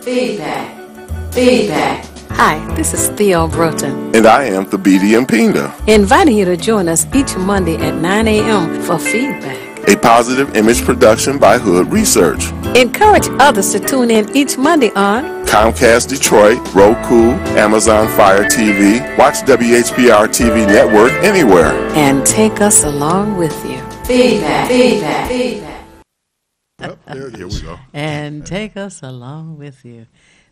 Feedback. Feedback. Hi, this is Theo Broughton. And I am Thabiti Mpinda. Inviting you to join us each Monday at 9 a.m. for Feedback, A positive image production by Hood Research. Encourage others to tune in each Monday on Comcast Detroit, Roku, Amazon Fire TV, watch WHPR TV Network anywhere. and take us along with you. Feedback. Feedback. Feedback. Oh, there it Here is. we go. And take us along with you.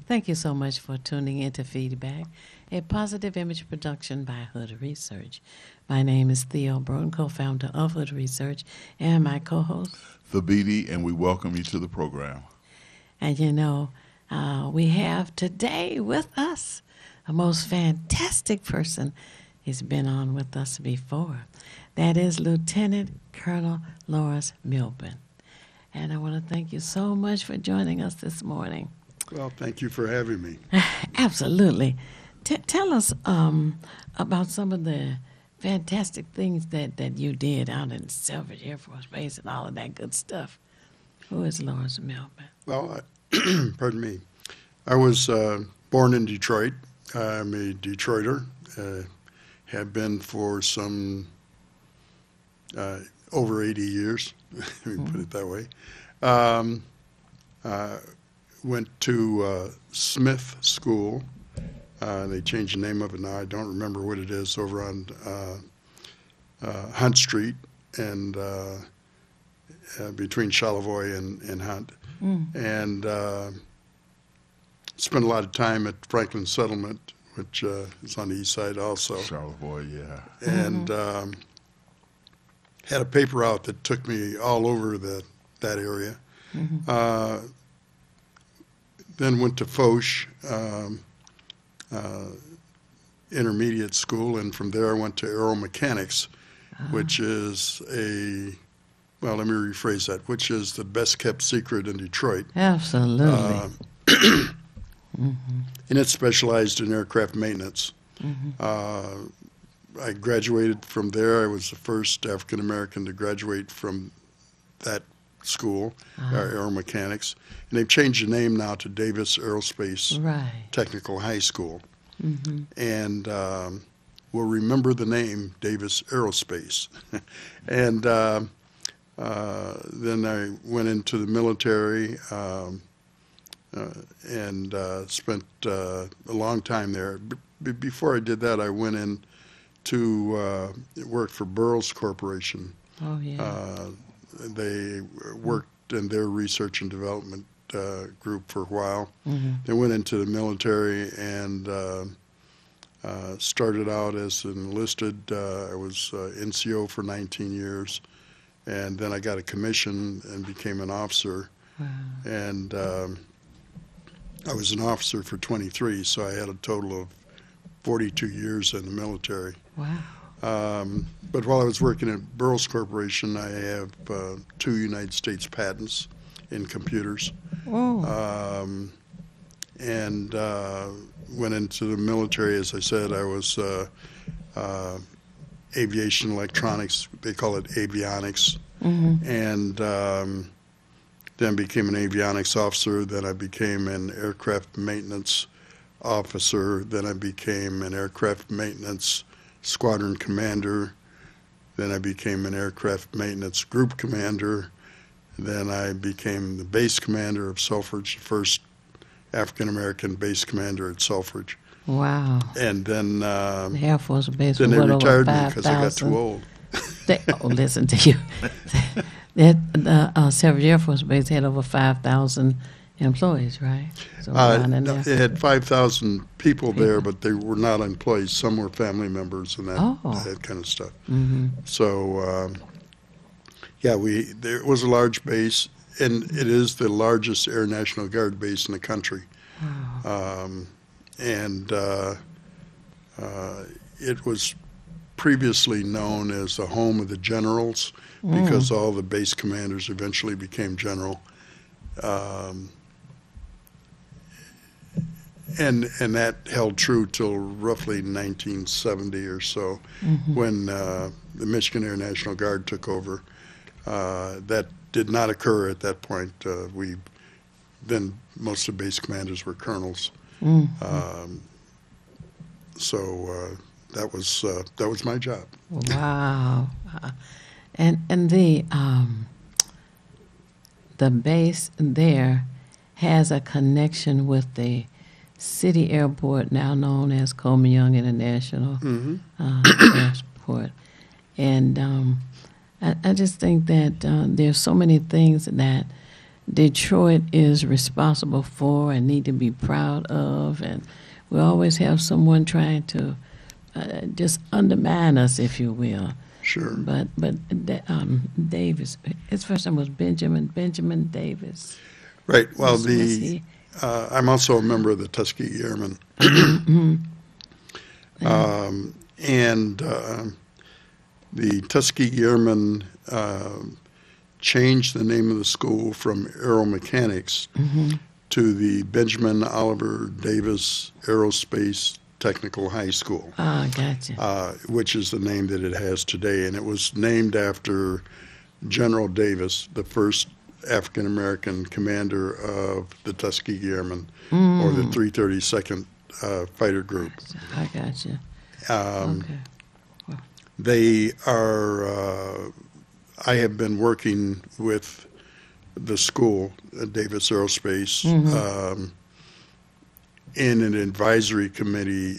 Thank you so much for tuning in to Feedback, a positive image production by Hood Research. My name is Theo Broughton, co-founder of Hood Research, and my co-host. Thabiti, and we welcome you to the program. And you know, we have today with us a most fantastic person. He's been on with us before. That is Lieutenant Colonel Lawrence Milburn. And I want to thank you so much for joining us this morning. Well, thank you for having me. Absolutely. Tell us about some of the fantastic things that you did out in Selfridge Air Force Base and all of that good stuff. Who is Lawrence Milburn? Well, pardon me. I was born in Detroit. I'm a Detroiter. Have been for some over 80 years. Let me put it that way. Went to Smith School. They changed the name of it now. I don't remember what it is, over on Hunt Street and between Charlevoix and Hunt. And spent a lot of time at Franklin Settlement, which is on the east side also. Charlevoix, yeah. And had a paper out that took me all over that area. Then went to Foch intermediate school, and from there I went to Aeromechanics, which is let me rephrase that, which is the best kept secret in Detroit. Absolutely. And it specialized in aircraft maintenance. I graduated from there. I was the first African American to graduate from that school, Aeromechanics. And they've changed the name now to Davis Aerospace Technical High School. And we'll remember the name Davis Aerospace. And then I went into the military and spent a long time there. Before I did that, I went in to work for Burroughs Corporation. Oh, yeah. They worked in their research and development group for a while. They went into the military and started out as an enlisted. I was NCO for 19 years, and then I got a commission and became an officer. And I was an officer for 23, so I had a total of 42 years in the military. But while I was working at Burroughs Corporation, I have 2 United States patents in computers. And went into the military. As I said, I was aviation electronics. They call it avionics. And then became an avionics officer. Then I became an aircraft maintenance officer. Then I became an aircraft maintenance squadron commander. Then I became an aircraft maintenance group commander. Then I became the base commander of Selfridge, the first African-American base commander at Selfridge. Wow. And then The Air Force Base then was they well over retired me because I got 5,000. too old. Listen to you. The Selfridge Air Force Base had over 5,000 employees, right? So around in there. It had 5,000 people there, but they were not employees. Some were family members and that kind of stuff. So, there was a large base, and it is the largest Air National Guard base in the country. It was previously known as the home of the generals because all the base commanders eventually became general. And that held true till roughly 1970 or so, when the Michigan Air National Guard took over. That did not occur at that point. We then most of the base commanders were colonels. So that was my job. Wow. And the base there has a connection with the city airport, now known as Coleman Young International Airport. And I just think that there's so many things that Detroit is responsible for and need to be proud of. And we always have someone trying to just undermine us, if you will. Sure. But Davis, his first name was Benjamin Davis. Right. Well, Was he? I'm also a member of the Tuskegee Airmen. And the Tuskegee Airmen changed the name of the school from Aeromechanics to the Benjamin Oliver Davis Aerospace Technical High School. Ah, gotcha. Which is the name that it has today. And it was named after General Davis, the first African-American commander of the Tuskegee Airmen, or the 332nd Fighter Group. I gotcha. Okay. They are, I have been working with the school, Davis Aerospace, in an advisory committee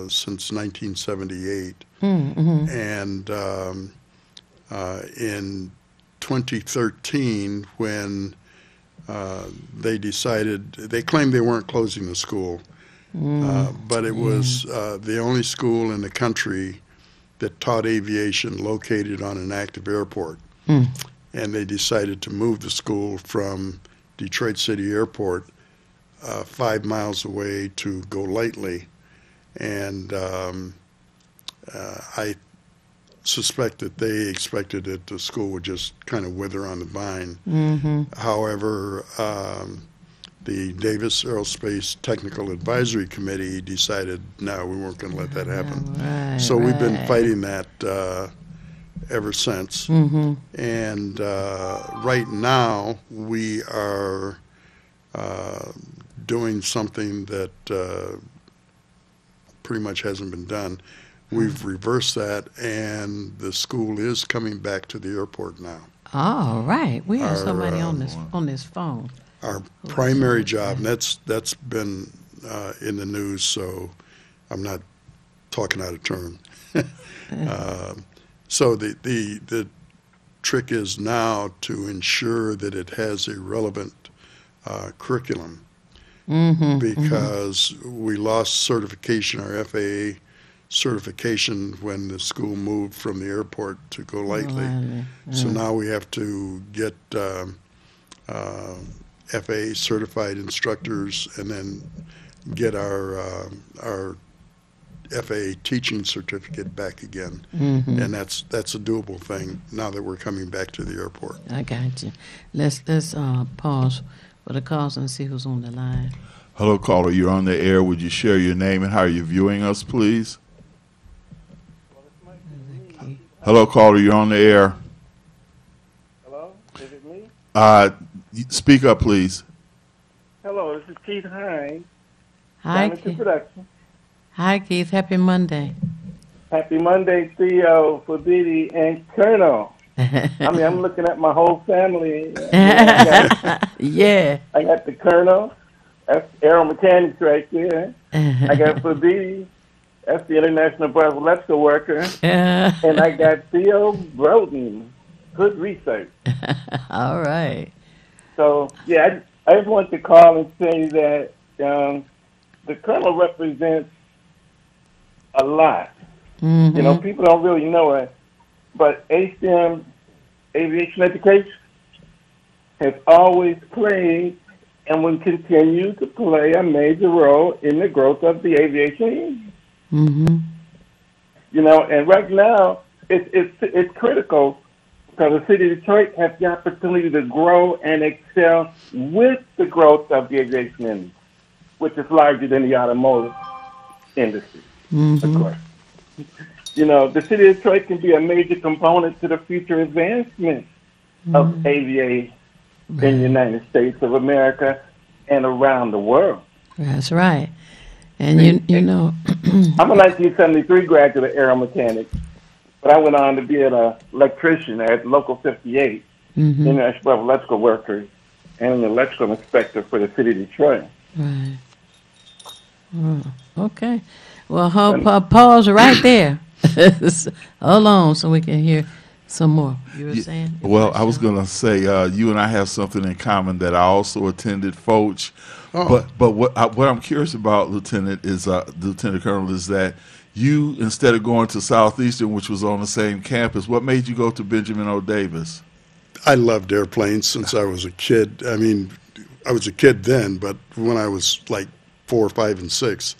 since 1978. And in 2013, when they decided, they claimed they weren't closing the school, but it was the only school in the country that taught aviation located on an active airport. And they decided to move the school from Detroit City Airport 5 miles away to Golightly. And I suspect that they expected that the school would just kind of wither on the vine. However, the Davis Aerospace Technical Advisory Committee decided, no, we weren't going to let that happen. Right, So we've been fighting that ever since. And right now we are doing something that pretty much hasn't been done. We've reversed that, and the school is coming back to the airport now. All right. We have somebody on this phone. Our primary job, and that's been in the news, so I'm not talking out of turn. So the trick is now to ensure that it has a relevant curriculum, because we lost certification, our FAA certification, when the school moved from the airport to Golightly. So now we have to get FAA certified instructors and then get our FAA teaching certificate back again. And that's a doable thing now that we're coming back to the airport. I got you. Let's pause for the calls and see who's on the line. Hello, caller. You're on the air. Would you share your name and how you're viewing us, please? Hello, caller. You're on the air. Hello, is it me? Speak up, please. Hello, this is Keith Hines. Hi, Keith. Keith. Production. Hi, Keith. Happy Monday. Happy Monday, Theo, Fabidi, and Colonel. I'm looking at my whole family. Yeah. I got the Colonel. That's Aeromechanics right there. I got Fabidi. That's the International Bar Electrical Worker. And I got Theo Broden. Good research. All right. So, yeah, I just want to call and say that the Colonel represents a lot. You know, people don't really know it, but ASTEM, aviation education, has always played and will continue to play a major role in the growth of the aviation. You know, and right now it's critical because the city of Detroit has the opportunity to grow and excel with the growth of the aviation industry, which is larger than the automotive industry, of course. You know, the city of Detroit can be a major component to the future advancement of aviation in the United States of America and around the world. That's right. And you know, I'm a 1973 graduate of aeromechanics, but I went on to be an electrician at Local 58, International Electrical Workers, and an electrical inspector for the city of Detroit. right. Oh, okay. Well, pause right there. Hold on so we can hear some more. You were saying? Well, I was going to say you and I have something in common that I also attended Foch. Oh. But what I'm curious about, Lieutenant Colonel, is that you, instead of going to Southeastern, which was on the same campus, what made you go to Benjamin O. Davis? I loved airplanes since I was a kid. I mean, I was a kid then, but when I was like 4, 5, and 6,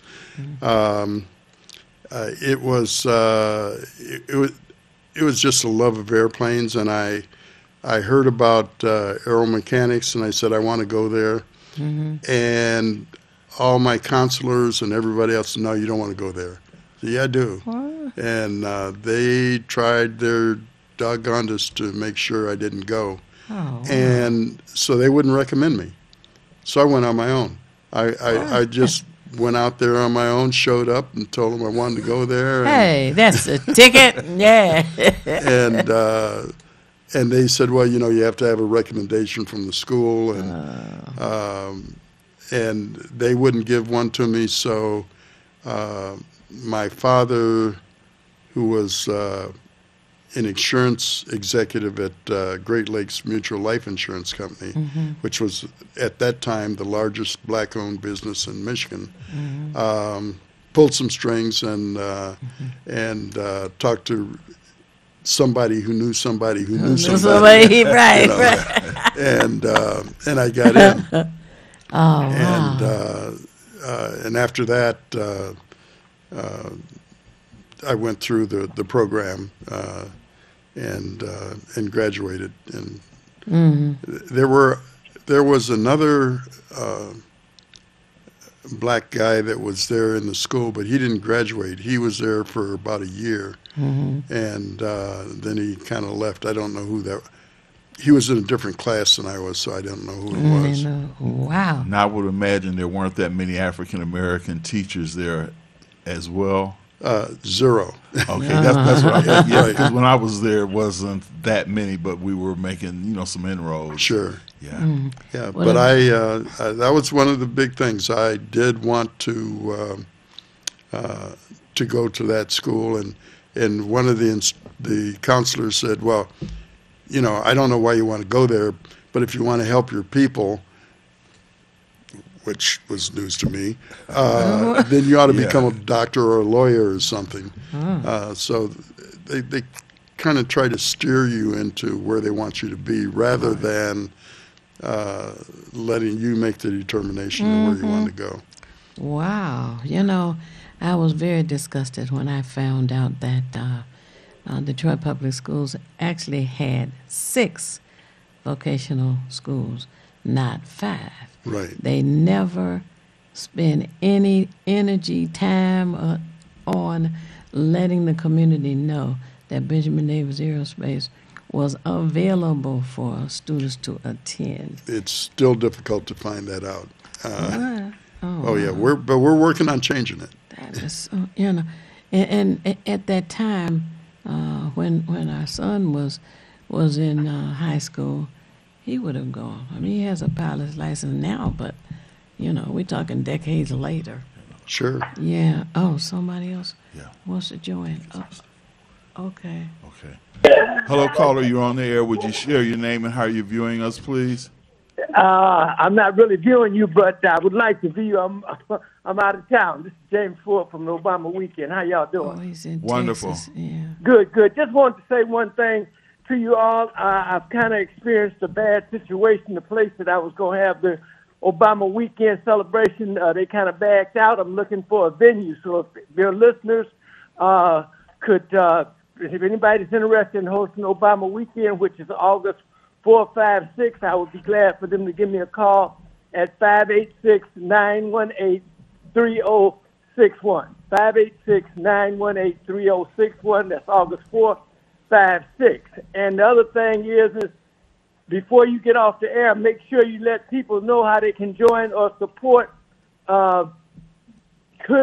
it was just a love of airplanes, and I heard about aeromechanics, and I said I want to go there, and all my counselors and everybody else said, no, you don't want to go there. I said, yeah, I do. What? And they tried their doggonedest to make sure I didn't go. Oh, wow. And so they wouldn't recommend me. So I went on my own. I just went out there on my own, showed up, and told them I wanted to go there. Hey, that's a ticket. Yeah. And they said, well, you know, you have to have a recommendation from the school, and they wouldn't give one to me. So my father, who was an insurance executive at Great Lakes Mutual Life Insurance Company, which was at that time the largest black-owned business in Michigan, pulled some strings and talked to somebody who knew somebody who knew somebody. Right, you know, right. And I got in. Oh, And wow. and after that, I went through the program and graduated. And there was another black guy that was there in the school, but he didn't graduate. He was there for about a year, and then he kind of left. I don't know who that. He was in a different class than I was, so I don't know who it was. Wow. Now, I would imagine there weren't that many African-American teachers there as well. Zero. Okay, that's what I thought. Yeah, because when I was there, it wasn't that many, but we were making, some inroads. Sure. Yeah. Yeah, What but I that was one of the big things. I did want to go to that school, and one of the counselors said, well, I don't know why you want to go there, but if you want to help your people, which was news to me, then you ought to become a doctor or a lawyer or something. So they kind of try to steer you into where they want you to be rather than letting you make the determination of where you want to go. Wow. I was very disgusted when I found out that Detroit Public Schools actually had 6 vocational schools, not 5. Right. They never spend any energy, time on letting the community know that Benjamin Davis Aerospace was available for students to attend. It's still difficult to find that out. Oh, yeah, we're working on changing it. That is, and at that time, when our son was in high school, he would have gone. I mean, he has a pilot's license now, but we're talking decades later. Sure. Yeah. Oh, somebody else Yeah. wants to join. Oh, okay. Okay. Hello, caller. You're on the air. Would you share your name and how you're viewing us, please? I'm not really viewing you, but I would like to view you. I'm out of town. This is James Ford from the Obama Weekend. How y'all doing? Oh, he's in Wonderful. Texas. Yeah. Good. Just wanted to say one thing to you all. I've kind of experienced a bad situation. The place that I was going to have the Obama Weekend celebration, they kind of backed out. I'm looking for a venue. So if your listeners if anybody's interested in hosting Obama Weekend, which is August 4, 5, 6, I would be glad for them to give me a call at 586-918-3061. 586-918-3061. That's August 4, 5, 6. And the other thing is before you get off the air, make sure you let people know how they can join or support Hood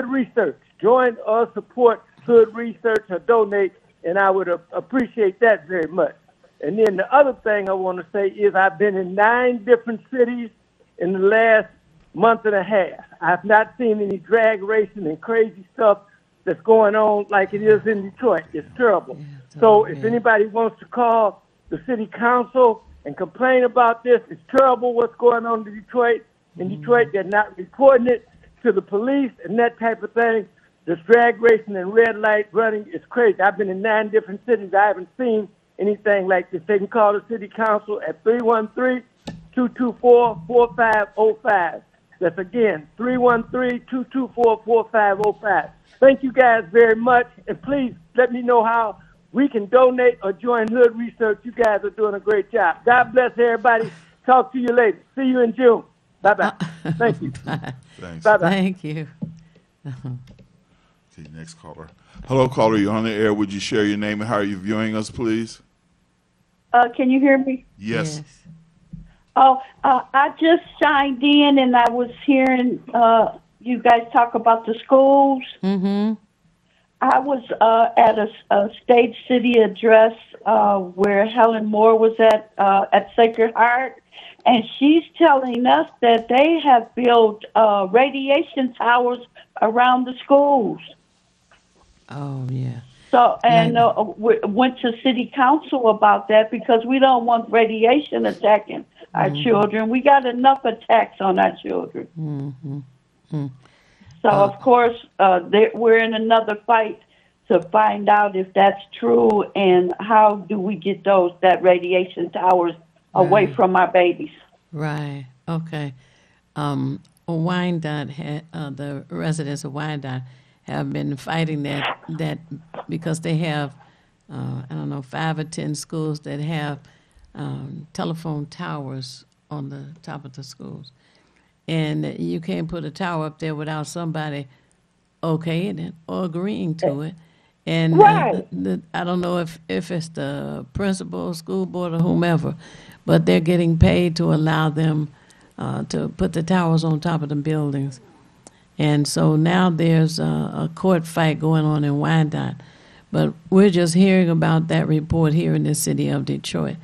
Research. Join or support Hood Research or donate, and I would appreciate that very much. And then the other thing I want to say is I've been in 9 different cities in the last month and a half. I've not seen any drag racing and crazy stuff that's going on like it is in Detroit. It's terrible. Yeah, so if anybody wants to call the city council and complain about this, it's terrible what's going on in Detroit. In Detroit, they're not reporting it to the police and that type of thing. This drag racing and red light running is crazy. I've been in 9 different cities. I haven't seen anything like this. They can call the city council at 313-224-4505. That's again, 313-224-4505. Thank you guys very much. And please let me know how we can donate or join Hood Research. You guys are doing a great job. God bless everybody. Talk to you later. See you in June. Bye-bye. Thank you. Bye. Thanks. Bye-bye. Thank you. Okay, next caller. Hello, caller. You're on the air. Would you share your name and how you're viewing us, please? Can you hear me? Yes. Oh, I just signed in and I was hearing you guys talk about the schools. Mm-hmm. I was at a state city address where Helen Moore was at Sacred Heart, and she's telling us that they have built radiation towers around the schools. Oh, yeah. So, and we went to city council about that because we don't want radiation attacking our children. We got enough attacks on our children. So, of course, we're in another fight to find out if that's true and how do we get that radiation towers away from our babies. Right. Okay. Wyandotte, the residents of Wyandotte have been fighting that because they have, 5 or 10 schools that have telephone towers on the top of the schools. And you can't put a tower up there without somebody okaying it or agreeing to it. And right. I don't know if it's the principal, school board, or whomever, but they're getting paid to allow them to put the towers on top of the buildings. And so now there's a court fight going on in Wyandotte. But we're just hearing about that report here in the city of Detroit.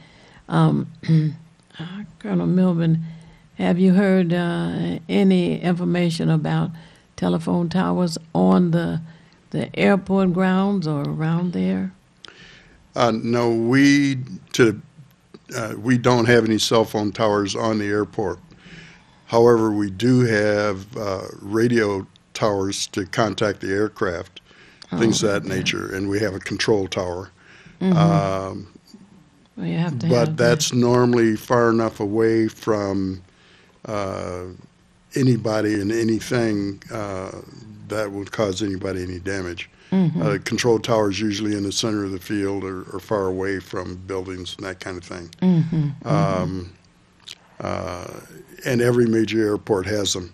Colonel Milburn, have you heard any information about telephone towers on the airport grounds or around there? No, we don't have any cell phone towers on the airport. However, we do have radio towers to contact the aircraft, things of that nature, and we have a control tower. Well, you have to but have that's normally far enough away from anybody and anything that would cause anybody any damage. Control towers usually in the center of the field or far away from buildings and that kind of thing. And every major airport has them.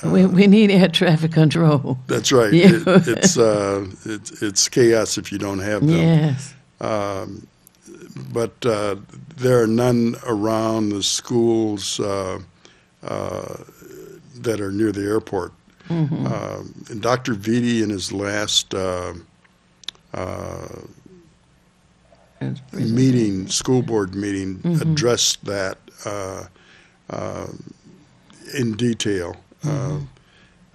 We need air traffic control. That's right. Yeah. It's chaos if you don't have them. Yes. But there are none around the schools that are near the airport. And Dr. Vitti in his last school board meeting, addressed that in detail.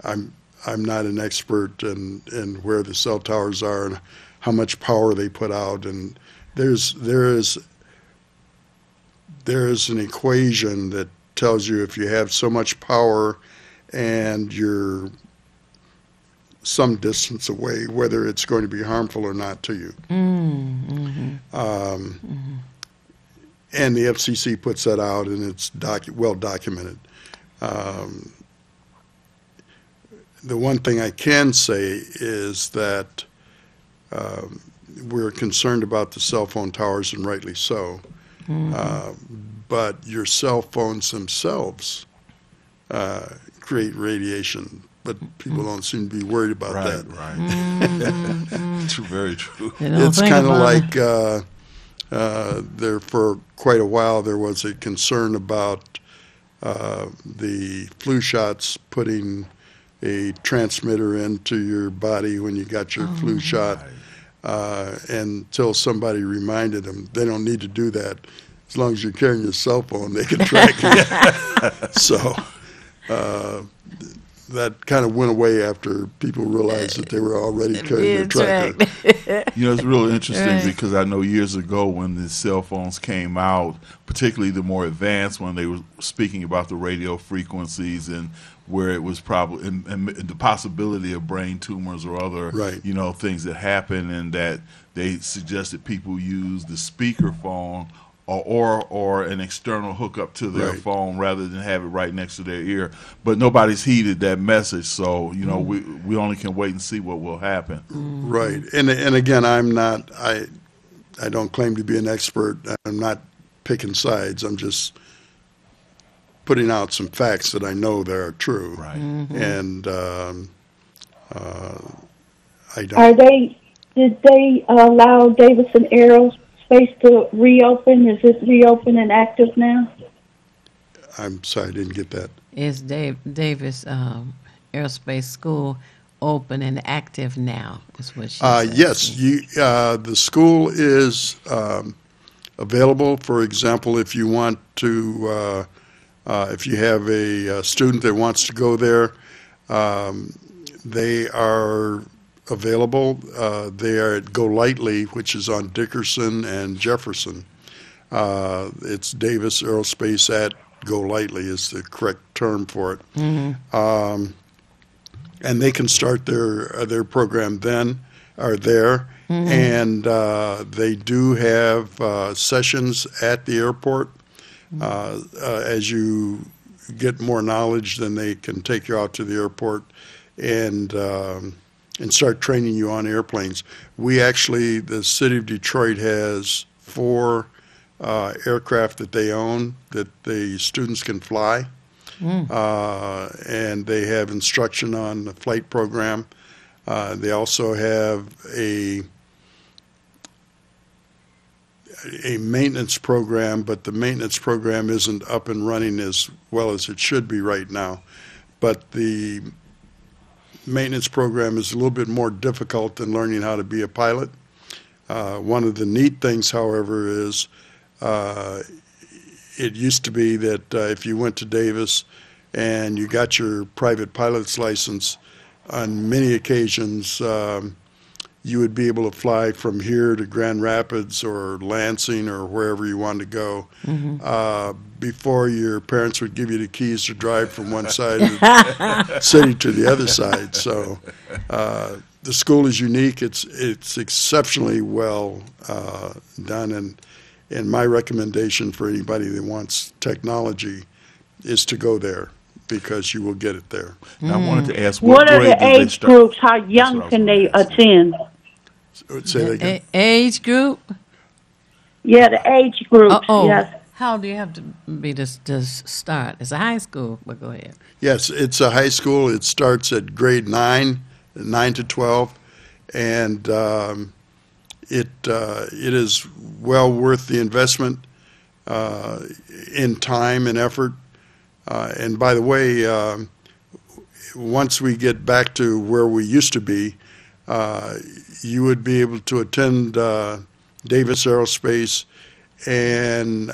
I'm not an expert in where the cell towers are and how much power they put out, and there is an equation that tells you if you have so much power and you're some distance away, whether it's going to be harmful or not to you. And the FCC puts that out, and it's well documented. The one thing I can say is that we're concerned about the cell phone towers, and rightly so. But your cell phones themselves create radiation, but people don't seem to be worried about that. Right. True, very true. It's kind of like there for quite a while there was a concern about the flu shots putting a transmitter into your body when you got your flu shot, until somebody reminded them they don't need to do that. As long as you're carrying your cell phone, they can track you. So that kind of went away after people realized that they were already carrying their tracker. It's real interesting Right. because I know years ago when the cell phones came out, particularly the more advanced when they were speaking about the radio frequencies and where it was probably and the possibility of brain tumors or other Right. things that happen, and that they suggested people use the speaker phone or an external hookup to their Right. phone rather than have it right next to their ear. But nobody's heeded that message, so we only can wait and see what will happen. Right. And again, I don't claim to be an expert. I'm not picking sides. I'm just putting out some facts that I know that are true. Right. And I don't. Did they allow Davison Aerospace to reopen? Is it reopen and active now? I'm sorry, I didn't get that. Is Davis Aerospace School open and active now? Is what she said. Yes, the school is available. For example, if you want to, if you have a student that wants to go there, they are available. They are at Go Lightly, which is on Dickerson and Jefferson. It's Davis Aerospace at Go Lightly is the correct term for it. And they can start their program then, or there. And they do have sessions at the airport. As you get more knowledge, then they can take you out to the airport and start training you on airplanes. We actually, the city of Detroit has 4 aircraft that they own that the students can fly. And they have instruction on the flight program. They also have a maintenance program, but the maintenance program isn't up and running as well as it should be right now. But the maintenance program is a little bit more difficult than learning how to be a pilot. One of the neat things, however, is it used to be that if you went to Davis and you got your private pilot's license, on many occasions you would be able to fly from here to Grand Rapids or Lansing or wherever you wanted to go before your parents would give you the keys to drive from one side of the city to the other side. So the school is unique. It's exceptionally well done, and my recommendation for anybody that wants technology is to go there because you will get it there. Now, I wanted to ask, What are grade the did they age start? groups? How That's young what I was can gonna they ask. attend? Say that again. Age group? Yeah, the age groups, yes. How do you have to be to start? It's a high school, but go ahead. Yes, it's a high school. It starts at grade 9 to 12, and it is well worth the investment in time and effort. And by the way, once we get back to where we used to be, you would be able to attend Davis Aerospace, and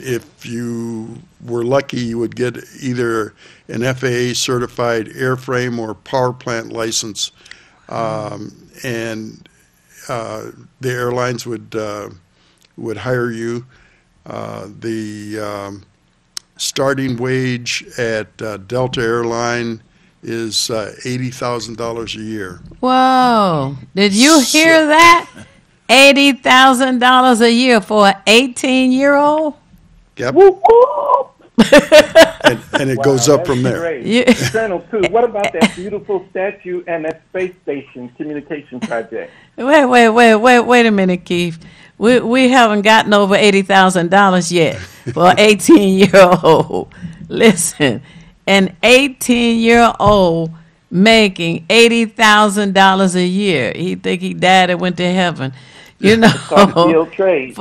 if you were lucky, you would get either an FAA certified airframe or power plant license, and the airlines would hire you. The starting wage at Delta Airline is $80,000 a year. Whoa. Did you hear that? $80,000 a year for an 18-year-old? Yep. Whoop, whoop. And it goes up from there. Great. Yeah. Colonel, too, what about that beautiful statue and that space station communication project? Wait a minute, Keith. We haven't gotten over $80,000 yet for an 18-year-old. Listen, an 18-year-old making $80,000 a year. He think he died and went to heaven. You know, Skilled trade.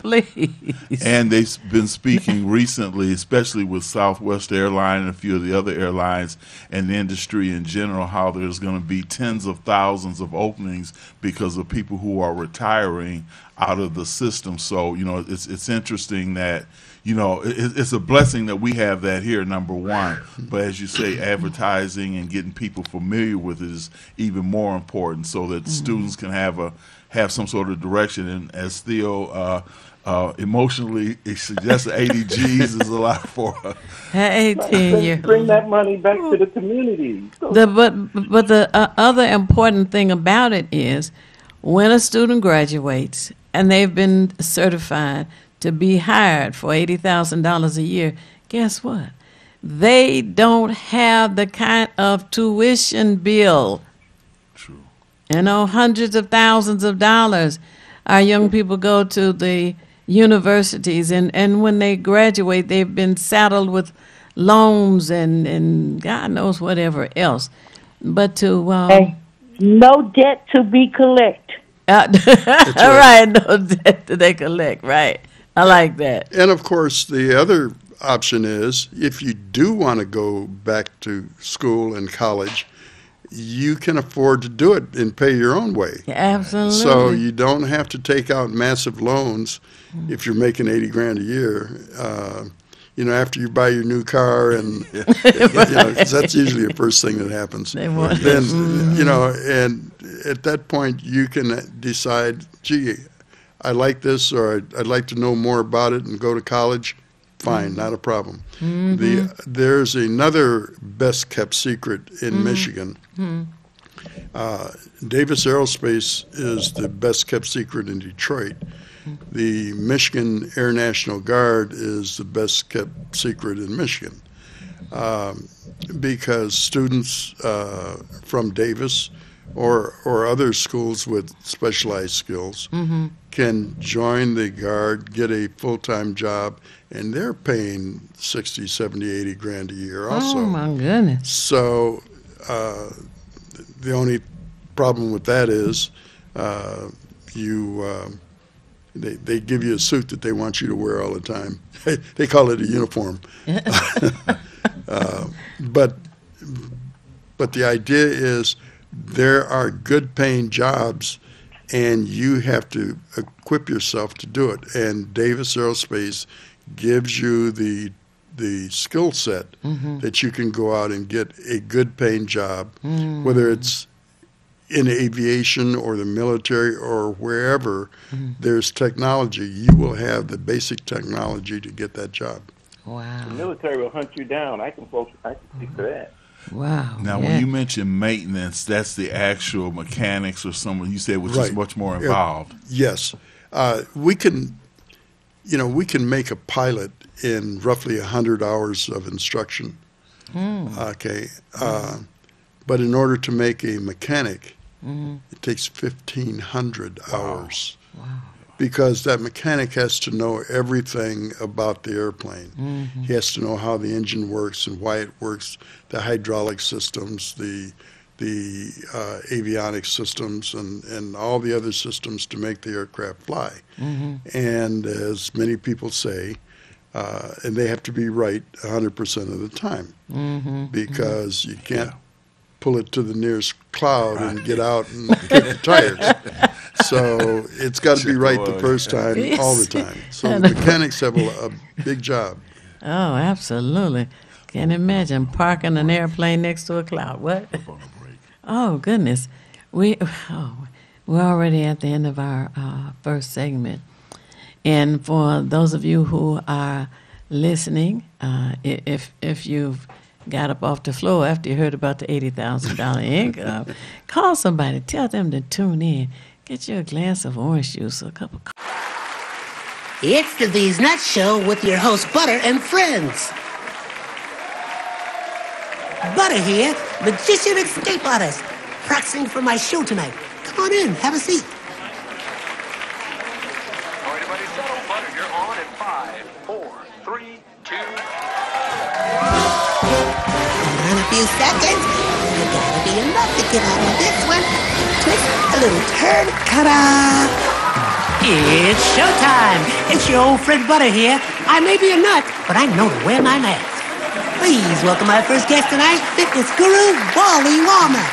Please. And they've been speaking recently, especially with Southwest Airlines and a few of the other airlines and the industry in general, how there's going to be tens of thousands of openings because of people who are retiring out of the system. So, you know, it's interesting that, you know, it's a blessing that we have that here, number one. But as you say, advertising and getting people familiar with it is even more important so that students can have some sort of direction. And as Theo emotionally, it suggests 80 G's is a lot for her. 18 years. Bring that money back to the community. But the other important thing about it is when a student graduates and they've been certified to be hired for $80,000 a year, guess what? They don't have the kind of tuition bill. True. You know, hundreds of thousands of dollars. Our young people go to the universities, and when they graduate, they've been saddled with loans and God knows whatever else. But to no debt to be collect. all right, no debt to they collect. Right, I like that. And of course, the other option is if you do want to go back to school and college, you can afford to do it and pay your own way. Absolutely. So you don't have to take out massive loans if you're making $80,000 a year. You know, after you buy your new car, and you know, 'cause that's usually the first thing that happens. They want Then you know, and at that point you can decide, gee, I like this, or I'd like to know more about it and go to college. Fine, not a problem. There's another best kept secret in Michigan. Davis Aerospace is the best kept secret in Detroit. The Michigan Air National Guard is the best kept secret in Michigan because students from Davis or other schools with specialized skills can join the Guard, get a full-time job, and they're paying 60, 70, 80 grand a year also. Oh, my goodness. So the only problem with that is they give you a suit that they want you to wear all the time. They call it a uniform. But the idea is there are good paying jobs and you have to equip yourself to do it. And Davis Aerospace gives you the skill set that you can go out and get a good paying job, whether it's in aviation or the military or wherever there's technology, you will have the basic technology to get that job. Wow. The military will hunt you down. I can speak to that. Wow. Now, when you mention maintenance, that's the actual mechanics or someone you said which is much more involved. Yes. We can make a pilot in roughly 100 hours of instruction. Okay. But in order to make a mechanic, it takes 1,500 hours. Wow. Because that mechanic has to know everything about the airplane. He has to know how the engine works and why it works, the hydraulic systems, the avionics systems, and all the other systems to make the aircraft fly. And as many people say, and they have to be right 100% of the time, because you can't pull it to the nearest cloud and get out and kick the tires. So it's got to be right the first time, all the time. So the mechanics have a big job. Oh, absolutely. Can't imagine parking an airplane next to a cloud. What? Oh, goodness. We're already at the end of our first segment. And for those of you who are listening, if you've got up off the floor after you heard about the $80,000 income, call somebody. Tell them to tune in. Get you a glass of orange juice or a cup of coffee. It's the These Nuts Show with your host, Butter and friends. Butter here, magician escape artist, practicing for my show tonight. Come on in, have a seat. Everybody settle, Butter, you're on in 5, 4, 3, 2. In a few seconds, to get out of this one. Twist a little turn. Ta-da! It's showtime. It's your old friend Butter here. I may be a nut, but I know to wear my mask. Please welcome our first guest tonight, fitness guru, Wally Womack.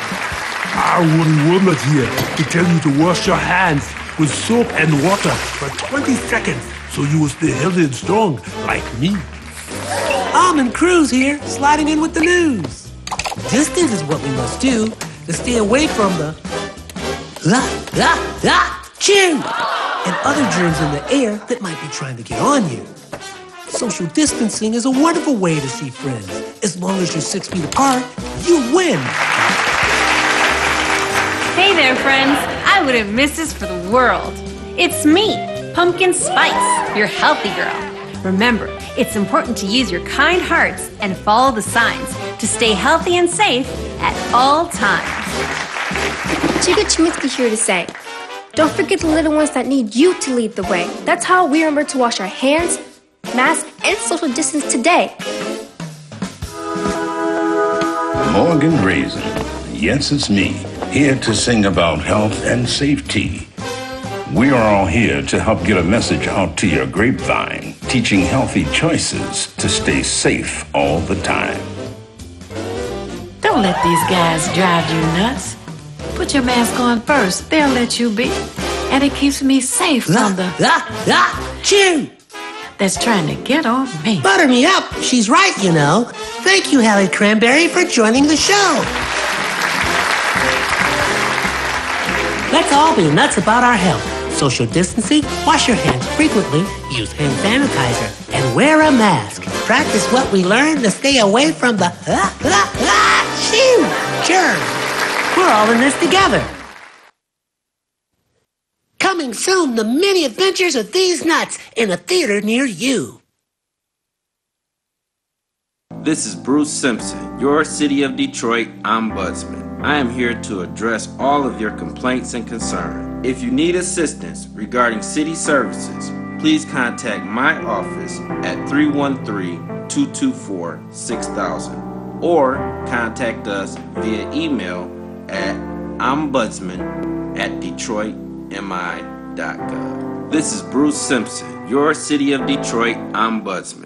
Wally Womack here to tell you to wash your hands with soap and water for 20 seconds so you will stay healthy and strong like me. Almond Cruz here, sliding in with the news. Distance is what we must do to stay away from the chin and other germs in the air that might be trying to get on you. Social distancing is a wonderful way to see friends. As long as you're 6 feet apart, you win. Hey there, friends. I wouldn't miss this for the world. It's me, Pumpkin Spice, your healthy girl. Remember, it's important to use your kind hearts and follow the signs to stay healthy and safe at all times. Chica Chiminsky here to say, don't forget the little ones that need you to lead the way. That's how we remember to wash our hands, mask, and social distance today. Morgan Raisin. Yes, it's me, here to sing about health and safety. We are all here to help get a message out to your grapevine, teaching healthy choices to stay safe all the time. Don't let these guys drive you nuts. Put your mask on first. They'll let you be. And it keeps me safe from the chin that's trying to get on me. Butter me up. She's right, you know. Thank you, Hallie Cranberry, for joining the show. Let's all be nuts about our health. Social distancing, wash your hands frequently, use hand sanitizer, and wear a mask. Practice what we learned to stay away from the germs. We're all in this together. Coming soon, the many adventures of these nuts in a theater near you. This is Bruce Simpson, your City of Detroit ombudsman. I am here to address all of your complaints and concerns. If you need assistance regarding city services, please contact my office at 313-224-6000 or contact us via email at ombudsman@detroitmi.gov. This is Bruce Simpson, your City of Detroit ombudsman.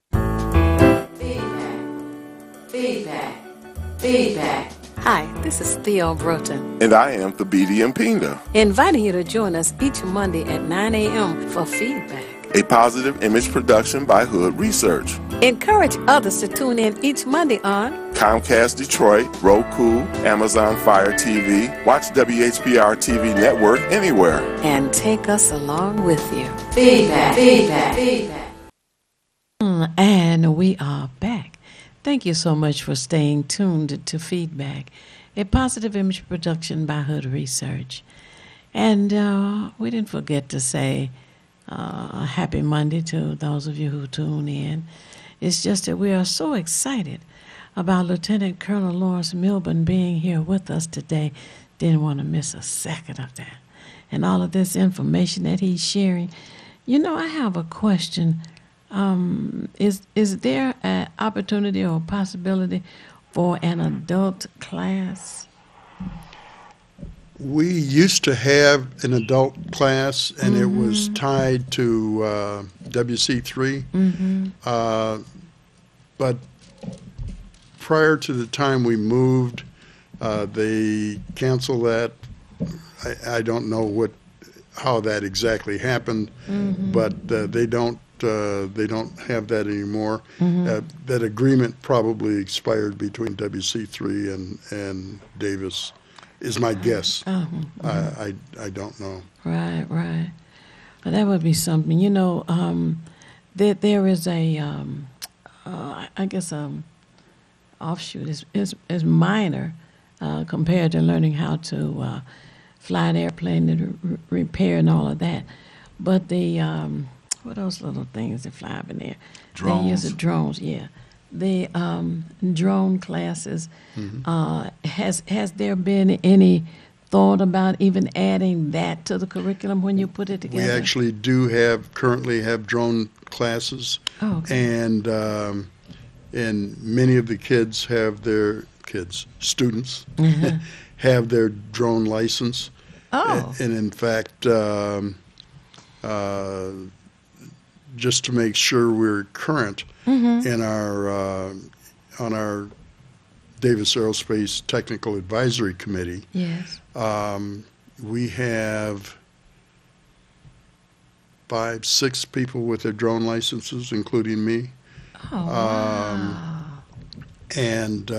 Feedback. Hi, this is Theo Broughton, And I am Thabiti Mpinga, inviting you to join us each Monday at 9 a.m. for feedback. a positive image production by Hood Research. Encourage others to tune in each Monday on Comcast Detroit, Roku, Amazon Fire TV, watch WHPR TV Network anywhere. and take us along with you. Feedback. And we are back. Thank you so much for staying tuned to Feedback, a positive image production by Hood Research. And we didn't forget to say happy Monday to those of you who tune in. It's just that we are so excited about Lieutenant Colonel Lawrence Milburn being here with us today. Didn't want to miss a second of that. And all of this information that he's sharing. You know, I have a question. Is there an opportunity or possibility for an adult class? We used to have an adult class, and it was tied to WC3. But prior to the time we moved, they canceled that. I don't know how that exactly happened, but they don't have that anymore. That agreement probably expired between WC3 and Davis, is my guess. I don't know. Right. Well, that would be something. You know, there is a, I guess, offshoot is minor compared to learning how to fly an airplane and repair and all of that. But the what those little things that fly up in there? Drones. They use the drones, yeah. The drone classes. Has there been any thought about even adding that to the curriculum when you put it together? We actually currently have drone classes, Oh, okay. and many of the kids have their kids, students, have their drone license. Oh. And in fact, just to make sure we're current in our on our Davis Aerospace Technical Advisory Committee, Yes. we have 5, 6 people with their drone licenses, including me. Oh, wow. And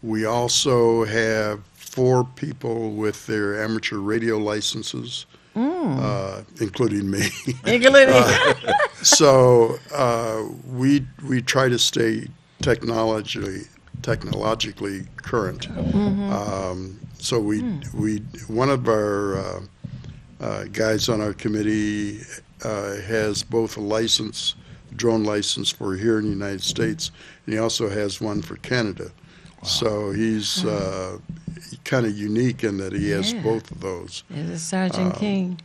we also have 4 people with their amateur radio licenses, including me. So we try to stay technologically current. So one of our guys on our committee has both a drone license for here in the United States, and he also has one for Canada. Wow. So he's kind of unique in that he has both of those. Is it Sergeant King?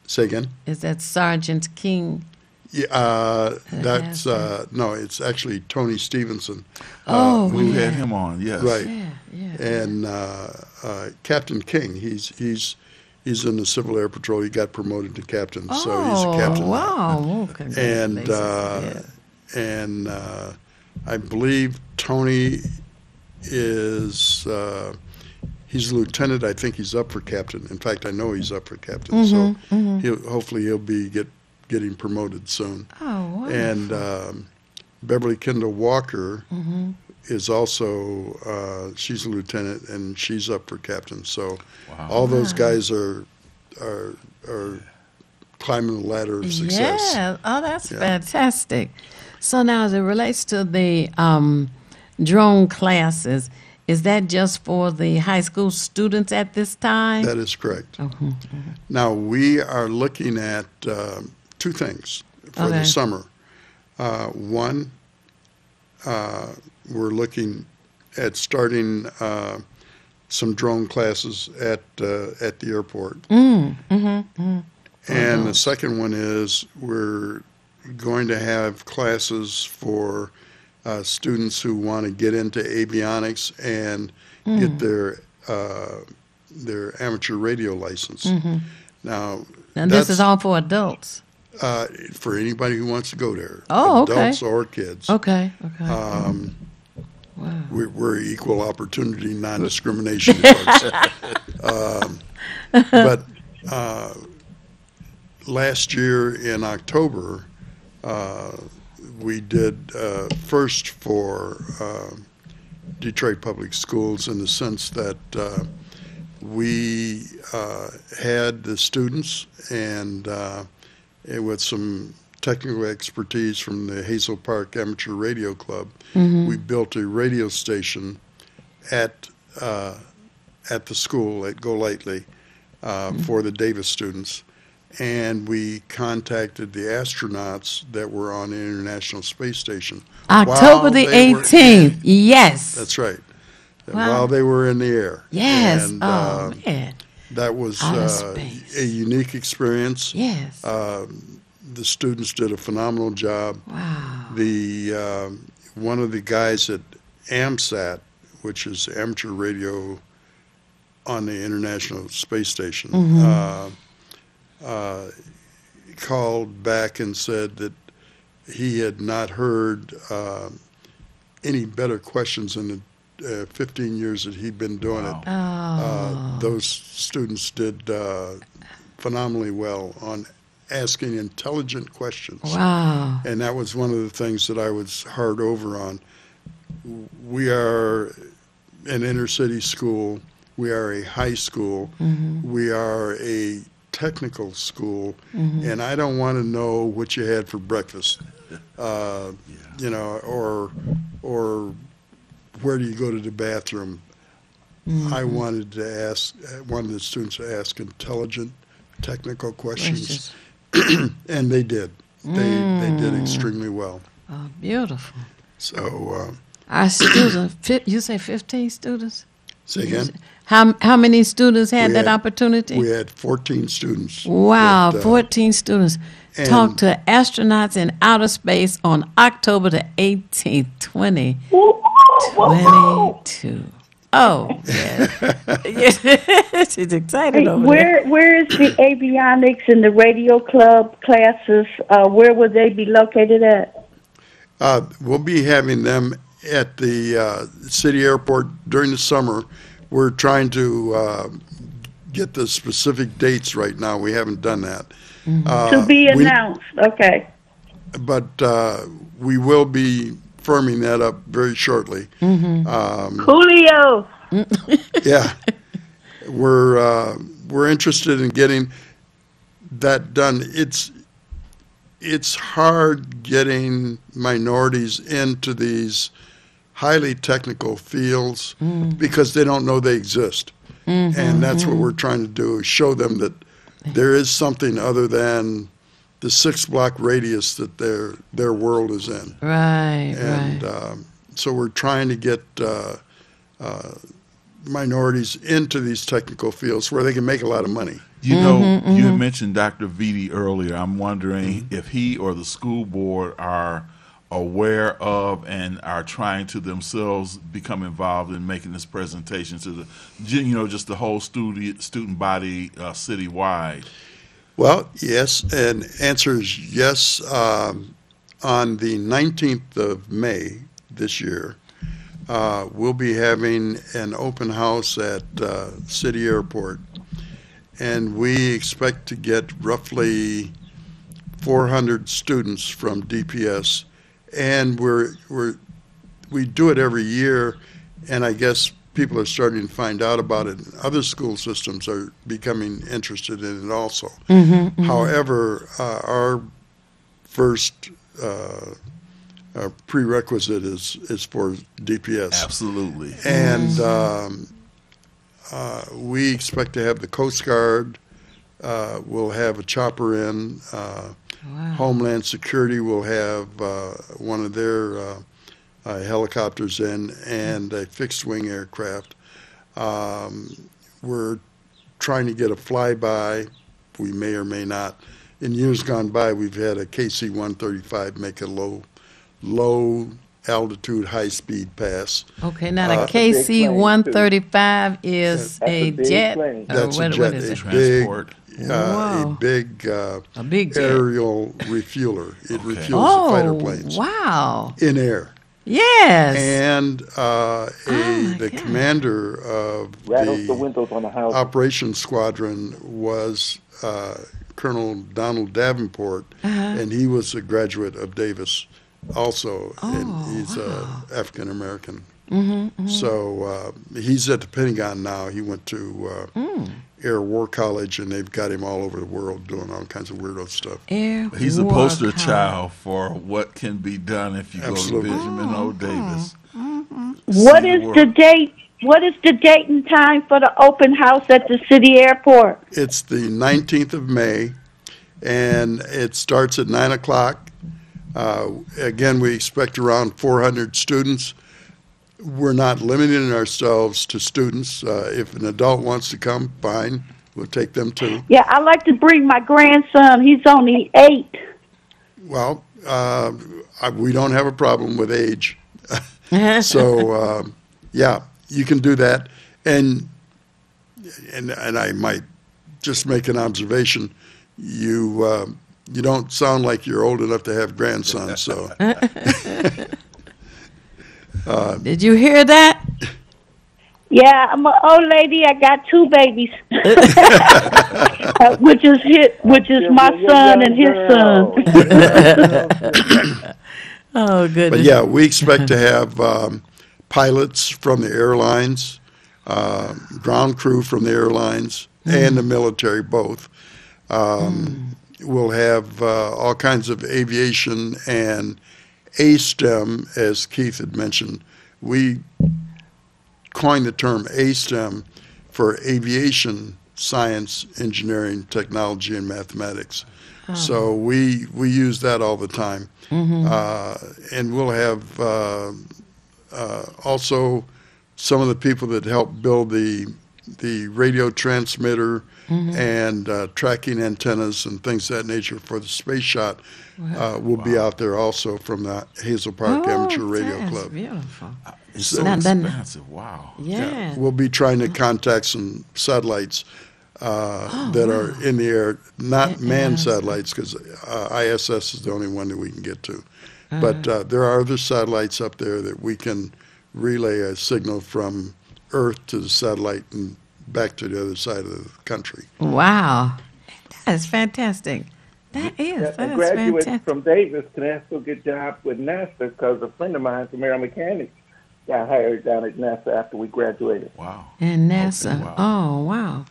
Say again? Is that Sergeant King? Yeah, that's no. It's actually Tony Stevenson. We had him on. Yes, right. Yeah. And Captain King, he's in the Civil Air Patrol. He got promoted to captain, so he's a captain. Wow! And I believe Tony is he's a lieutenant. I think he's up for captain. In fact, I know he's up for captain. So hopefully he'll be getting promoted soon. Oh, wow. And Beverly Kendall Walker is also, she's a lieutenant, and she's up for captain. So all those guys are climbing the ladder of success. Yeah. Oh, that's fantastic. So now as it relates to the drone classes, is that just for the high school students at this time? That is correct. Now, we are looking at 2 things for the summer. One, we're looking at starting some drone classes at the airport. And the second one is we're going to have classes for students who want to get into avionics and get their amateur radio license. Now this is all for adults? For anybody who wants to go there. Oh, okay. Adults or kids. Okay. Wow. We're equal opportunity, non-discrimination folks. But last year in October, we did first for Detroit Public Schools in the sense that we had the students and with some technical expertise from the Hazel Park Amateur Radio Club, we built a radio station at the school at Golightly for the Davis students. And we contacted the astronauts that were on the International Space Station. October the 18th, yes. That's right. While they were in the air. Yes, and, man. That was a unique experience. Yes. The students did a phenomenal job. Wow. One of the guys at AMSAT, which is amateur radio on the International Space Station, called back and said that he had not heard any better questions in the 15 years that he'd been doing it. Those students did phenomenally well on asking intelligent questions. Wow. And that was one of the things that I was hard over on. We are an inner city school. We are a high school. We are a technical school, and I don't want to know what you had for breakfast, you know, or where do you go to the bathroom. I wanted the students to ask intelligent, technical questions, and they did. They did extremely well. Oh, beautiful. So our students, you say 15 students? Say again? How many students had that opportunity? We had 14 students. Wow, 14 students. Talk to astronauts in outer space on October the 18th, 20. 22. Oh, yeah. She's excited over there. Where is the avionics and the radio club classes? Where would they be located at? We'll be having them at the city airport during the summer. We're trying to get the specific dates right now. We haven't done that. To be announced. Okay. But we will be firming that up very shortly. Julio. Yeah, we're interested in getting that done. It's hard getting minorities into these highly technical fields because they don't know they exist, and that's what we're trying to do: is show them that there is something other than the 6-block radius that their world is in. Right, and so we're trying to get minorities into these technical fields where they can make a lot of money. You know, you had mentioned Dr. Vitti earlier. I'm wondering if he or the school board are aware of and are trying to themselves become involved in making this presentation to the, just the whole student body citywide. Well, yes, and answer is yes. On the 19th of May this year, we'll be having an open house at City Airport, and we expect to get roughly 400 students from DPS, and we do it every year, and I guess people are starting to find out about it. Other school systems are becoming interested in it also. However, our first prerequisite is for DPS. Absolutely. And we expect to have the Coast Guard. We'll have a chopper in. Homeland Security will have one of their helicopters in, and a fixed-wing aircraft. We're trying to get a flyby. We may or may not. In years gone by, we've had a KC-135 make a low altitude, high speed pass. Okay, now the KC-135 is a jet. That's a jet. What is it? Transport. A big aerial refueler. It refuels the fighter planes. Wow. In air. Yes. And the commander of the operations squadron was Colonel Donald Davenport, and he was a graduate of Davis also, and he's African American. So he's at the Pentagon now. He went to Air War College, and they've got him all over the world doing all kinds of weirdo stuff. He's a poster child for what can be done if you go to Benjamin O. Davis. What is the date? What is the date and time for the open house at the city airport? It's the 19th of May, and it starts at 9 o'clock. Again, we expect around 400 students. We're not limiting ourselves to students. If an adult wants to come, fine. We'll take them too. Yeah, I'd like to bring my grandson. He's only 8. Well, we don't have a problem with age. So, yeah, you can do that. And I might just make an observation. You don't sound like you're old enough to have grandsons, so. Did you hear that? Yeah, I'm an old lady. I got 2 babies, which is my son and his son. Oh, goodness. But yeah, we expect to have pilots from the airlines, ground crew from the airlines, and the military both. We'll have all kinds of aviation and A-STEM, as Keith had mentioned. We coined the term A-STEM for aviation, science, engineering, technology, and mathematics. So we use that all the time. And we'll have also some of the people that helped build the the radio transmitter and tracking antennas and things of that nature for the space shot will be out there also from the Hazel Park Amateur Radio that's Club. Beautiful. It's so Now, expensive. Wow. Yeah. We'll be trying to contact some satellites that are in the air, not manned satellites, because ISS is the only one that we can get to. But there are other satellites up there that we can relay a signal from Earth to the satellite and back to the other side of the country. Wow. That is fantastic. That is graduates fantastic. from Davis can also get jobs with NASA because a friend of mine from Aero Mechanics got hired down at NASA after we graduated. Wow. And NASA. Okay, wow. Oh, wow.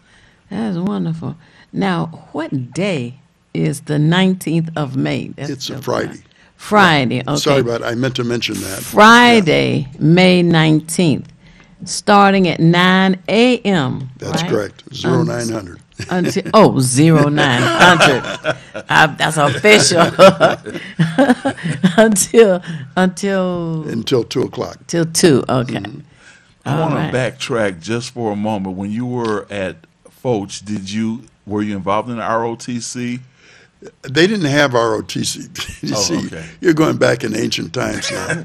That is wonderful. Now, what day is the 19th of May? It's a Friday. Friday, okay. Sorry about it. I meant to mention that. Friday, May 19th, starting at 9 a.m. That's right? correct. 0900. Until 0900. That's official. until 2 o'clock. Till 2. Okay. I want right. to backtrack just for a moment. When you were at Foch, were you involved in the ROTC? They didn't have ROTC. You see, okay. You're going back in ancient times now.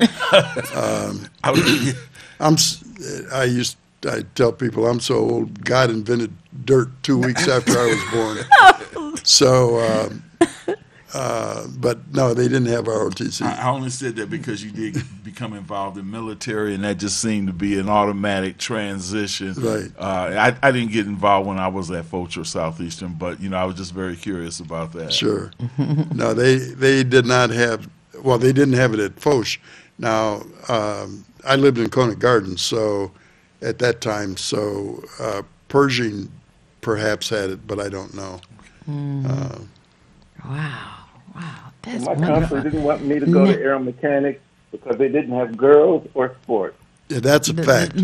I tell people I'm so old, God invented dirt 2 weeks after I was born. So, but no, they didn't have ROTC. I only said that because you did become involved in military, and that just seemed to be an automatic transition. Right. I didn't get involved when I was at Foch or Southeastern, but I was just very curious about that. Sure. No, they did not have. Well, they didn't have it at Foch. Now, I lived in Conant Gardens, so at that time, Pershing perhaps had it, but I don't know. Wow. That's my wonderful. counselor didn't want me to go to Aero Mechanics because they didn't have girls or sports. Yeah, that's a fact.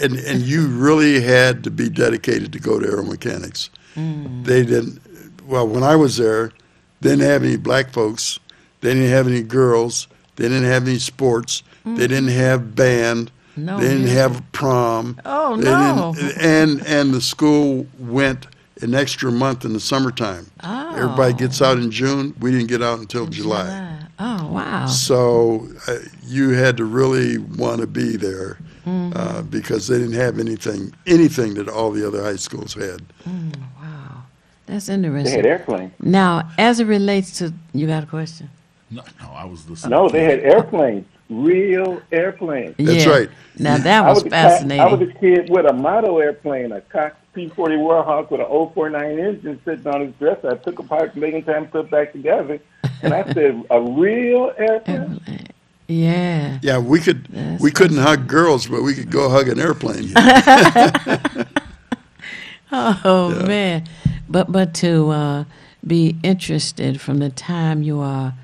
And you really had to be dedicated to go to Aero Mechanics. They didn't. Well, when I was there, they didn't have any black folks. They didn't have any girls. They didn't have any sports. They didn't have band. No, they didn't have prom. Oh, they no. And the school went an extra month in the summertime. Oh. Everybody gets out in June. We didn't get out until July. Oh, wow. So you had to really want to be there because they didn't have anything that all the other high schools had. Wow. That's interesting. They had airplanes. Now, as it relates to, you got a question? No, I was listening. No, they had airplanes, real airplanes. That's right. Now, that was fascinating. I was a kid with a model airplane, a Cox P-40 Warhawk with an 049 engine sitting on his dresser. I took apart, making time to put it back together, and I said, a real airplane? Yeah. Yeah, we couldn't hug girls, but we could go hug an airplane. Man. But to be interested from the time you are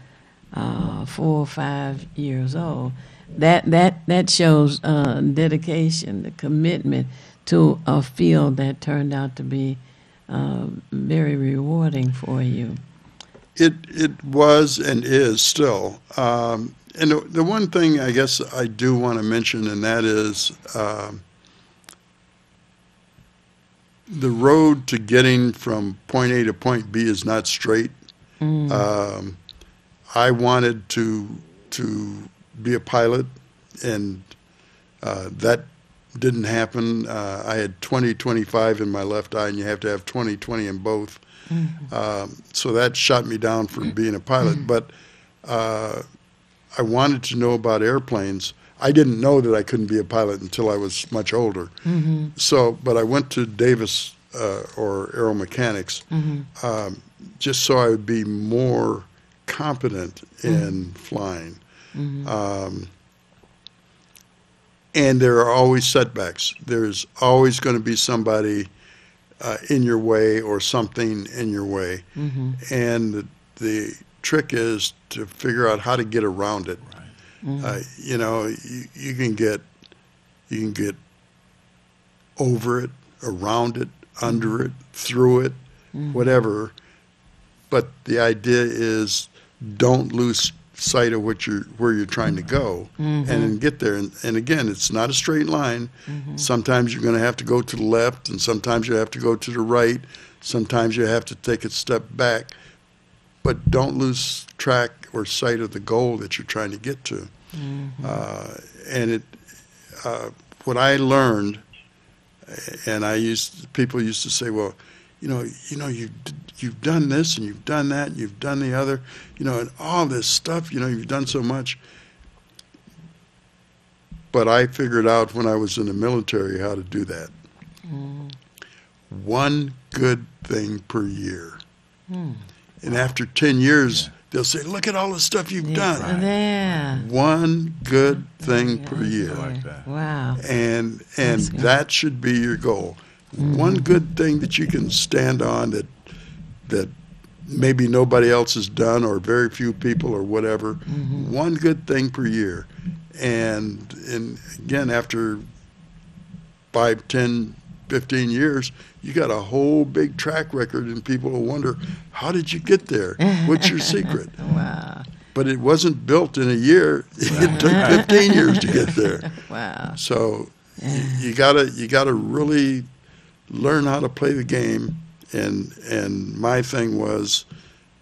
4 or 5 years old, that shows dedication, the commitment to a field that turned out to be very rewarding for you. It was and is still. And the one thing I guess I do want to mention, and that is the road to getting from point A to point B is not straight. I wanted to be a pilot, and that didn't happen. I had 20/25 in my left eye, and you have to have 20/20 in both. So that shot me down from being a pilot. But I wanted to know about airplanes. I didn't know that I couldn't be a pilot until I was much older. But I went to Davis or Aero Mechanics just so I would be more competent in flying. And there are always setbacks. There's always going to be somebody in your way or something in your way. And the trick is to figure out how to get around it. You can get over it, around it, under it, through it, whatever. But the idea is don't lose sight of where you're trying to go, and then get there. And again, it's not a straight line. Sometimes you're going to have to go to the left, and sometimes you have to go to the right. Sometimes you have to take a step back, but don't lose track or sight of the goal that you're trying to get to. What I learned, and people used to say, well, you've done this and you've done that and you've done the other, and all this stuff, you've done so much. But I figured out when I was in the military how to do that. One good thing per year. And after 10 years, they'll say, look at all the stuff you've done. Yeah. One good thing per year. Like that. Wow. And that should be your goal. One good thing that you can stand on that maybe nobody else has done, or very few people, or whatever. One good thing per year. And again, after 5, 10, 15 years, you got a whole big track record, and people will wonder, how did you get there? What's your secret? Wow. But it wasn't built in a year. It took 15 years to get there. Wow. So you gotta really learn how to play the game. And my thing was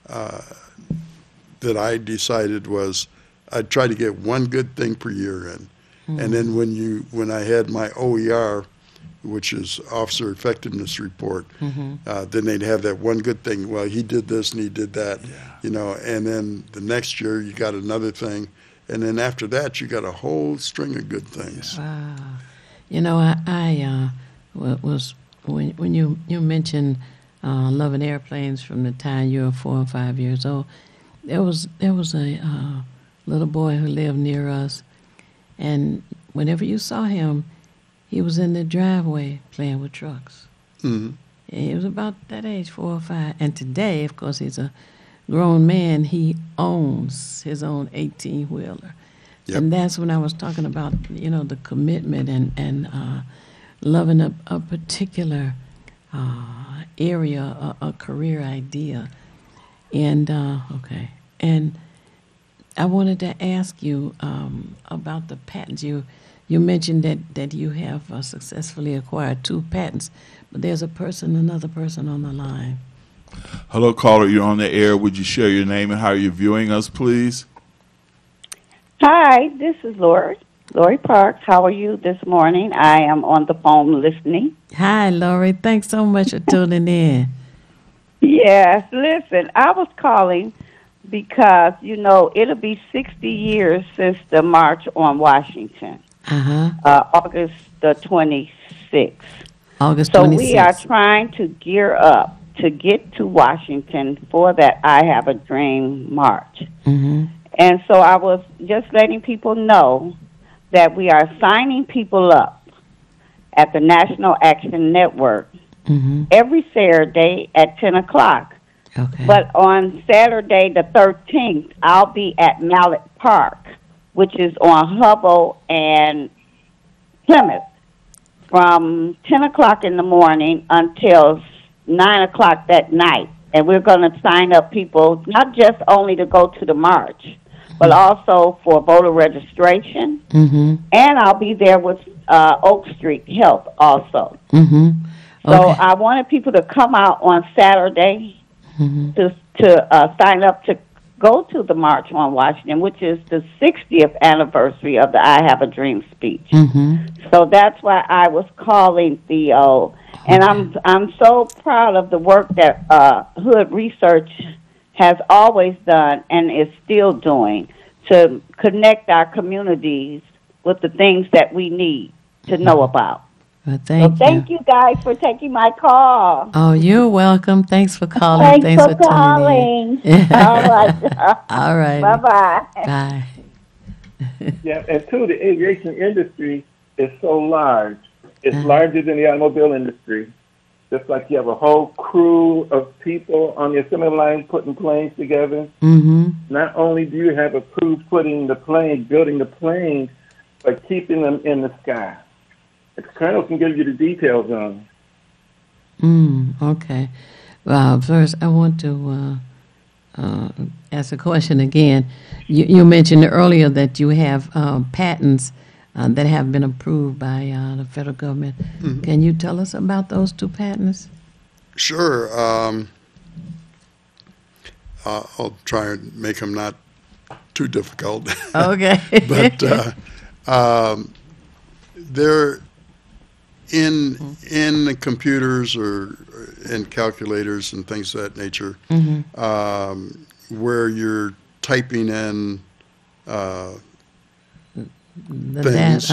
that I decided was I'd try to get one good thing per year in. And then when I had my OER, which is Officer Effectiveness Report, then they'd have that one good thing. Well, he did this and he did that, and then the next year you got another thing. And then after that, you got a whole string of good things. Wow. I was, when you mentioned loving airplanes from the time you were 4 or 5 years old, there was a little boy who lived near us, and whenever you saw him, he was in the driveway playing with trucks. He was about that age, 4 or 5. And today, of course, he's a grown man. He owns his own 18-wheeler. Yep. And that's when I was talking about, the commitment and loving a particular area, a career idea. And, And I wanted to ask you about the patents. You mentioned that you have successfully acquired 2 patents, but there's another person on the line. Hello, caller. You're on the air. Would you share your name and how you're viewing us, please? Hi, this is Lori Parks. How are you this morning? I am on the phone listening. Hi, Lori. Thanks so much for tuning in. Yes, listen, I was calling because, it'll be 60 years since the March on Washington. August the 26th. August 26th. So we are trying to gear up to get to Washington for that I Have a Dream March. And so I was just letting people know that we are signing people up at the National Action Network every Saturday at 10 o'clock. Okay. But on Saturday the 13th, I'll be at Mallet Park, which is on Hubble and Plymouth, from 10 o'clock in the morning until 9 o'clock that night. And we're going to sign up people, not just only to go to the march, but also for voter registration. And I'll be there with Oak Street Health also. So I wanted people to come out on Saturday to sign up to go to the March on Washington, which is the 60th anniversary of the I Have a Dream speech. So that's why I was calling Theo. And I'm so proud of the work that Hood Research has always done and is still doing to connect our communities with the things that we need to know about. Well, thank you guys for taking my call. Oh, you're welcome. Thanks for calling. Thanks for calling. All right. All right. Bye-bye. Bye. Yeah, and two, the aviation industry is so large. It's larger than the automobile industry. Just like you have a whole crew of people on the assembly line putting planes together. Not only do you have a crew building the planes, but keeping them in the sky. The colonel can give you the details on. Okay. Well, first I want to ask a question again. You mentioned earlier that you have patents that have been approved by the federal government. Mhm. Can you tell us about those 2 patents? Sure. I'll try and make them not too difficult. Okay. But they're in the computers or in calculators and things of that nature, where you're typing in things,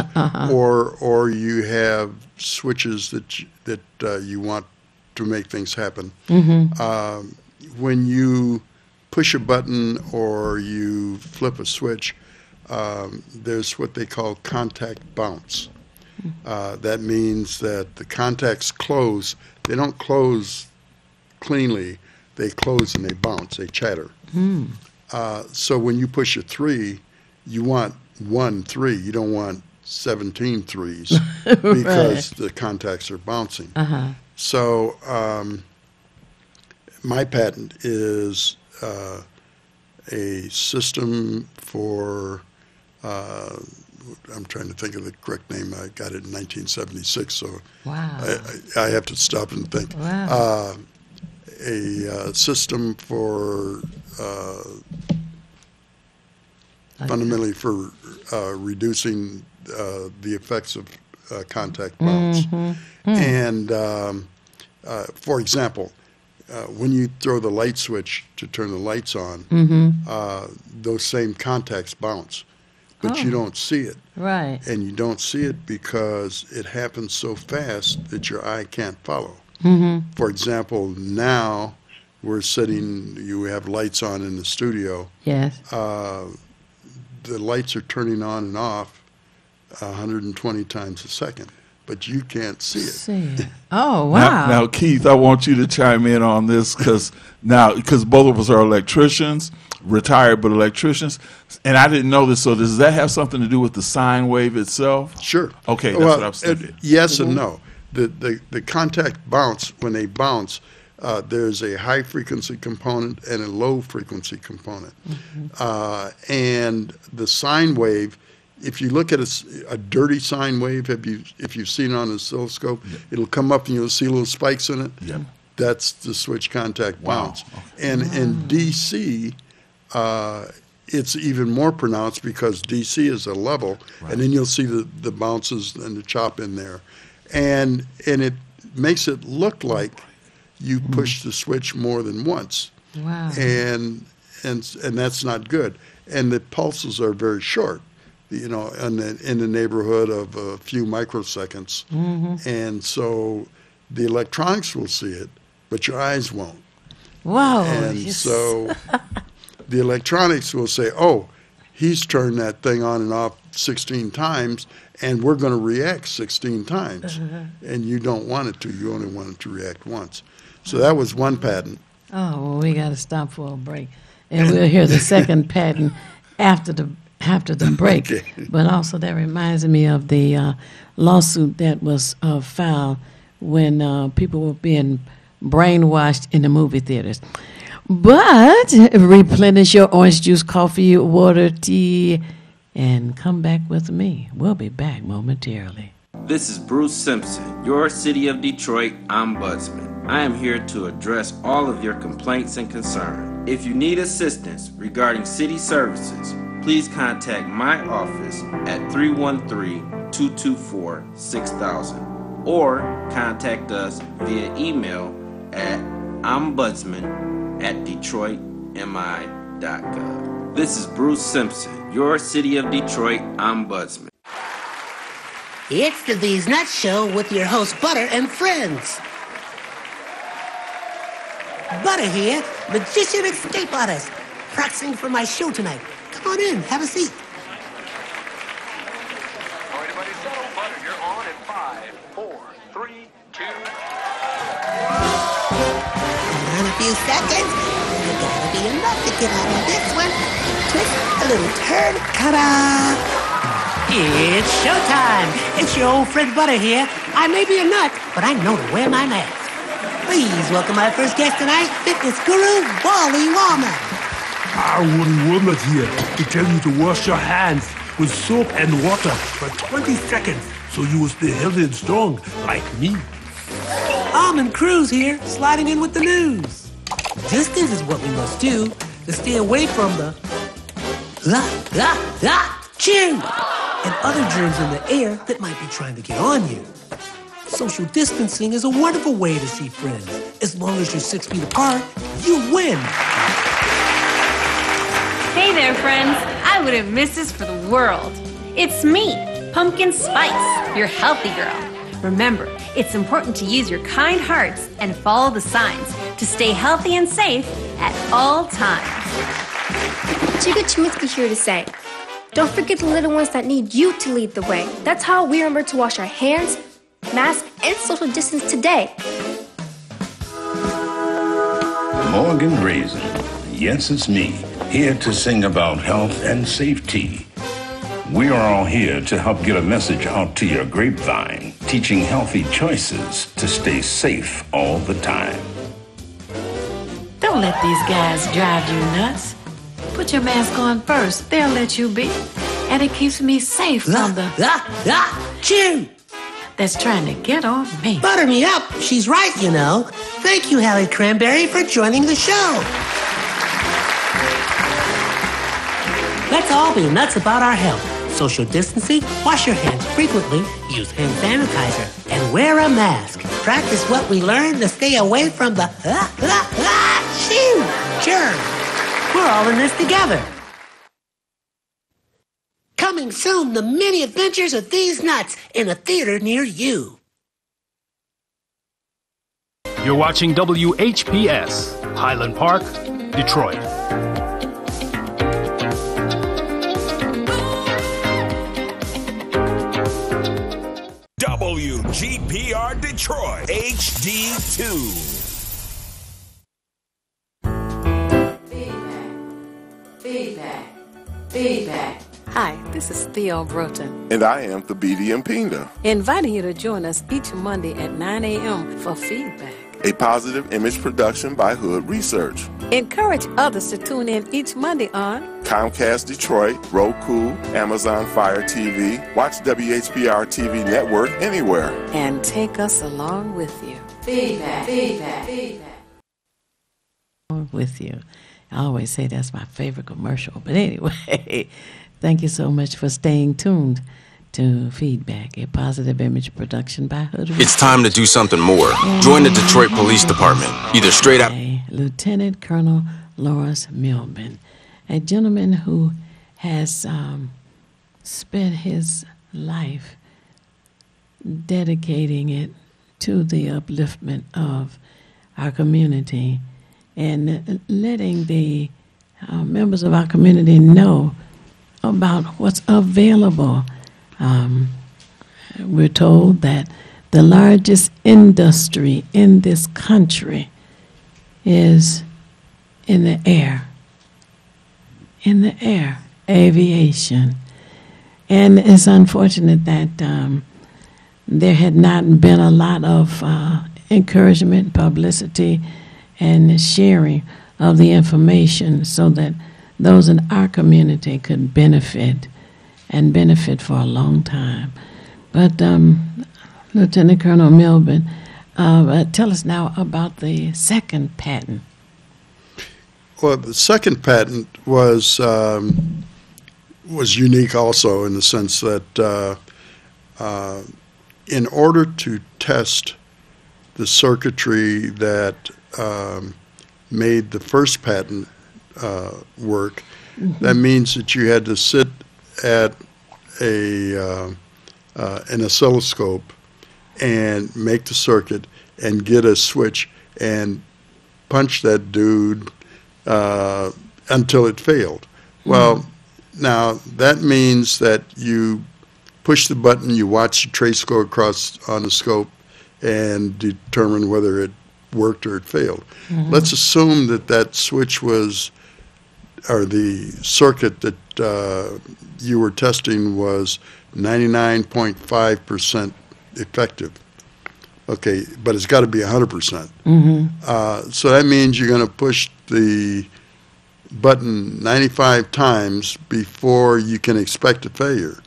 or you have switches that you want to make things happen. When you push a button or you flip a switch, there's what they call contact bounce. That means that the contacts close. They don't close cleanly. They close and they bounce. They chatter. So when you push a 3, you want 1 3. You don't want 17 3s because the contacts are bouncing. So my patent is a system for, I'm trying to think of the correct name. I got it in 1976, so I have to stop and think. A system for fundamentally for reducing the effects of contact bounce. And for example, when you throw the light switch to turn the lights on, those same contacts bounce, but you don't see it. Right. And you don't see it because it happens so fast that your eye can't follow. For example, now we're sitting, you have lights on in the studio. Yes. The lights are turning on and off 120 times a second, but you can't see it. Oh, wow. Now, Keith, I want you to chime in on this because both of us are electricians, retired but electricians, and I didn't know this. So does that have something to do with the sine wave itself? Sure. Okay, that's what I was thinking. Yes and no. The contact bounce, when they bounce, there's a high frequency component and a low frequency component. And the sine wave, if you look at a dirty sine wave, if you've seen it on an oscilloscope, it'll come up and you'll see little spikes in it. That's the switch contact bounce. And in DC, it's even more pronounced because DC is a level, and then you'll see the bounces and the chop in there. And it makes it look like you push the switch more than once. Wow. And that's not good. And the pulses are very short, in the neighborhood of a few microseconds. And so the electronics will see it, but your eyes won't. Wow. And so the electronics will say, oh, he's turned that thing on and off 16 times, and we're going to react 16 times. And you don't want it to. You only want it to react once. So that was one patent. Oh, well, we got to stop for a break. And we'll hear the second patent after the break. Okay. But also that reminds me of the lawsuit that was filed when people were being brainwashed in the movie theaters. But replenish your orange juice, coffee, water, tea, and come back with me. We'll be back momentarily. This is Bruce Simpson, your City of Detroit ombudsman. I am here to address all of your complaints and concerns. If you need assistance regarding city services, please contact my office at 313-224-6000 or contact us via email at ombudsman@detroitmi.gov. This is Bruce Simpson, your City of Detroit ombudsman. It's the These Nuts Show with your host, Butter and friends. Butter here, magician escape artist, practicing for my show tonight. Come on in, have a seat. Everybody settle, Butter. You're on in 5, 4, 3, 2. In a few seconds, you gotta be enough to get out of this one. Twist a little turn cutter. It's showtime. It's your old friend Butter here. I may be a nut, but I know to wear my mask. Please welcome our first guest tonight, fitness guru, Wally Wallman. Our Woody Woodland here to tell you to wash your hands with soap and water for 20 seconds so you will stay healthy and strong like me. Almond Cruz here, sliding in with the news. Distance is what we must do to stay away from the chew and other germs in the air that might be trying to get on you. Social distancing is a wonderful way to see friends. As long as you're 6 feet apart, you win. Hey there, friends. I wouldn't miss this for the world. It's me, Pumpkin Spice, your healthy girl. Remember, it's important to use your kind hearts and follow the signs to stay healthy and safe at all times. Chica Chiminsky here to say, don't forget the little ones that need you to lead the way. That's how we remember to wash our hands, mask, and social distance today. Morgan Raisin. Yes, it's me, here to sing about health and safety. We are all here to help get a message out to your grapevine, teaching healthy choices to stay safe all the time. Don't let these guys drive you nuts. Put your mask on first. They'll let you be. And it keeps me safe from the chew that's trying to get on me. Butter me up. She's right, you know. Thank you, Hallie Cranberry, for joining the show. Let's all be nuts about our health. Social distancing, wash your hands frequently, use hand sanitizer, and wear a mask. Practice what we learned to stay away from the germs. We're all in this together. Coming soon, the many adventures of these nuts in a theater near you. You're watching WHPS, Highland Park, Detroit. WGPR Detroit, HD2. Feedback. Hi, this is Theo Broughton, And I am Thabiti Mpinga, inviting you to join us each Monday at 9 a.m. for feedback. a positive image production by Hood Research. Encourage others to tune in each Monday on Comcast Detroit, Roku, Amazon Fire TV. Watch WHPR TV Network anywhere. and take us along with you. Feedback. With you. I always say that's my favorite commercial. But anyway, thank you so much for staying tuned to Feedback, a positive image production by Hood. It's time to do something more. Join the Detroit Police Department, either straight up. Lieutenant Colonel Lawrence Milburn, a gentleman who has spent his life dedicating it to the upliftment of our community and letting the members of our community know about what's available. We're told that the largest industry in this country is in the air. In the air, aviation. And it's unfortunate that there had not been a lot of encouragement, publicity, and sharing of the information so that those in our community could benefit and benefit for a long time. But Lieutenant Colonel Milburn, tell us now about the second patent. Well, the second patent was unique also in the sense that in order to test the circuitry that made the first patent work, that means that you had to sit at an oscilloscope and make the circuit and get a switch and punch that dude until it failed. Well, now that means that you push the button, you watch the trace go across on the scope and determine whether it worked or it failed. Let's assume that that switch was, or the circuit that you were testing was 99.5% effective. Okay, but it's got to be 100%. So that means you're going to push the button 95 times before you can expect a failure.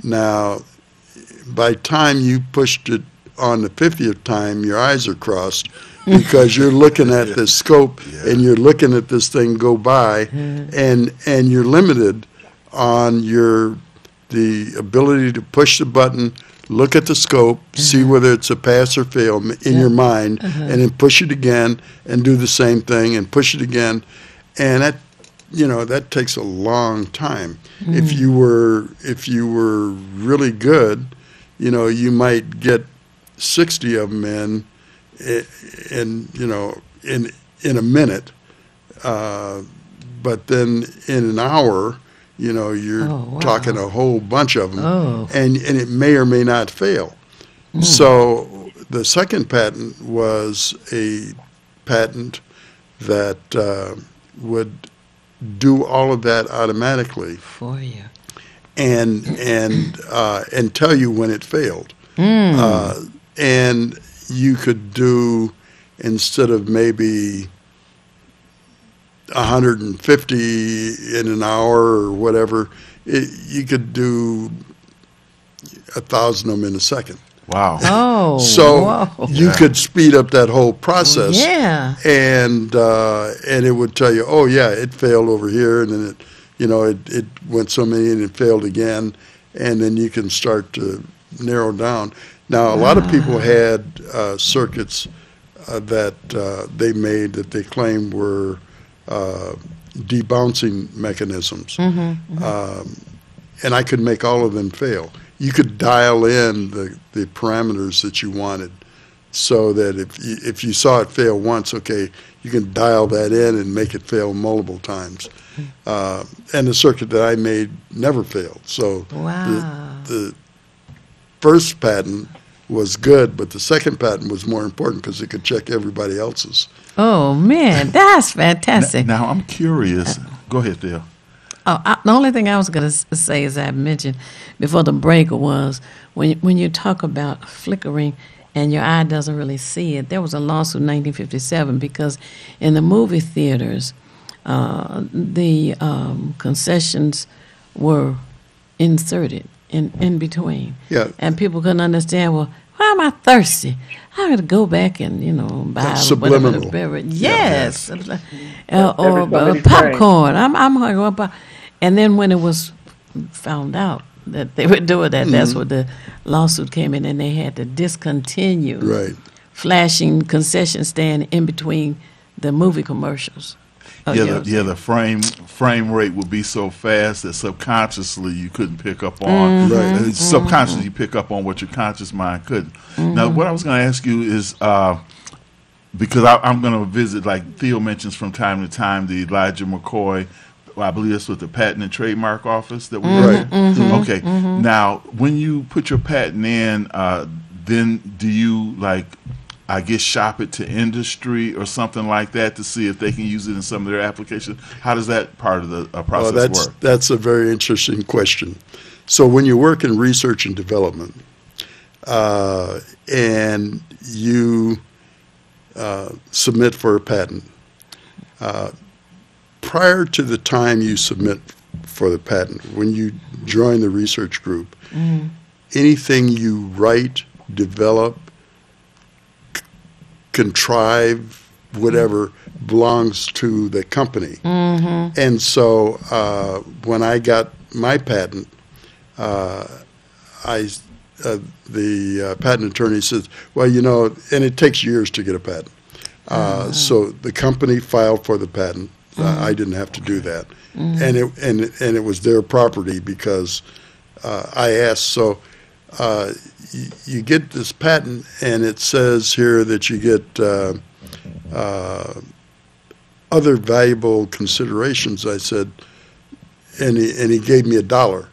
Now, by the time you pushed it on the 50th time, your eyes are crossed because you're looking at the scope and you're looking at this thing go by, and you're limited on the ability to push the button, look at the scope, see whether it's a pass or fail in your mind, and then push it again and do the same thing and push it again. And that takes a long time. If you were really good, you might get 60 of them in a minute. But then in an hour, you're talking a whole bunch of them, and it may or may not fail. So the second patent was a patent that would do all of that automatically for you, and tell you when it failed. And you could do, instead of maybe 150 in an hour or whatever, you could do 1,000 of them in a second. Wow. Oh, so you could speed up that whole process. Yeah. And it would tell you, oh yeah, it failed over here, and then it went so many and it failed again, and then you can start to narrow down. Now, a lot of people had circuits that they made that they claimed were debouncing mechanisms, and I could make all of them fail. You could dial in the parameters that you wanted, so that if you saw it fail once, okay, you can dial that in and make it fail multiple times. And the circuit that I made never failed. So the first patent was good, but the second patent was more important because it could check everybody else's. Oh man, that's fantastic. Now I'm curious. Go ahead, Theo. The only thing I was going to say, as I mentioned before the break, was when you talk about flickering and your eye doesn't really see it. There was a lawsuit in 1957 because in the movie theaters, the concessions were inserted in between. Yeah. And people couldn't understand, well, why am I thirsty? I'm going to go back and, buy whatever the beverage. Yes. Or popcorn. I'm hungry. And then when it was found out that they were doing that, that's where the lawsuit came in, and they had to discontinue flashing concession stand in between the movie commercials. The frame rate would be so fast that subconsciously you couldn't pick up on. Subconsciously you pick up on what your conscious mind couldn't. Now, what I was going to ask you is, because I'm going to visit, like Theo mentions from time to time, the Elijah McCoy, I believe that's with the Patent and Trademark Office that we Okay. Now, when you put your patent in, then do you, I guess, shop it to industry or something like that to see if they can use it in some of their applications? How does that part of the process work? That's a very interesting question. So when you work in research and development, and you submit for a patent, prior to the time you submit for the patent, when you join the research group, anything you write, develop, contrive, whatever, belongs to the company. And so when I got my patent, the patent attorney says, well, and it takes years to get a patent. So the company filed for the patent. I didn't have to do that. And it was their property because I asked. So you get this patent, and it says here that you get other valuable considerations. I said, and he gave me $1.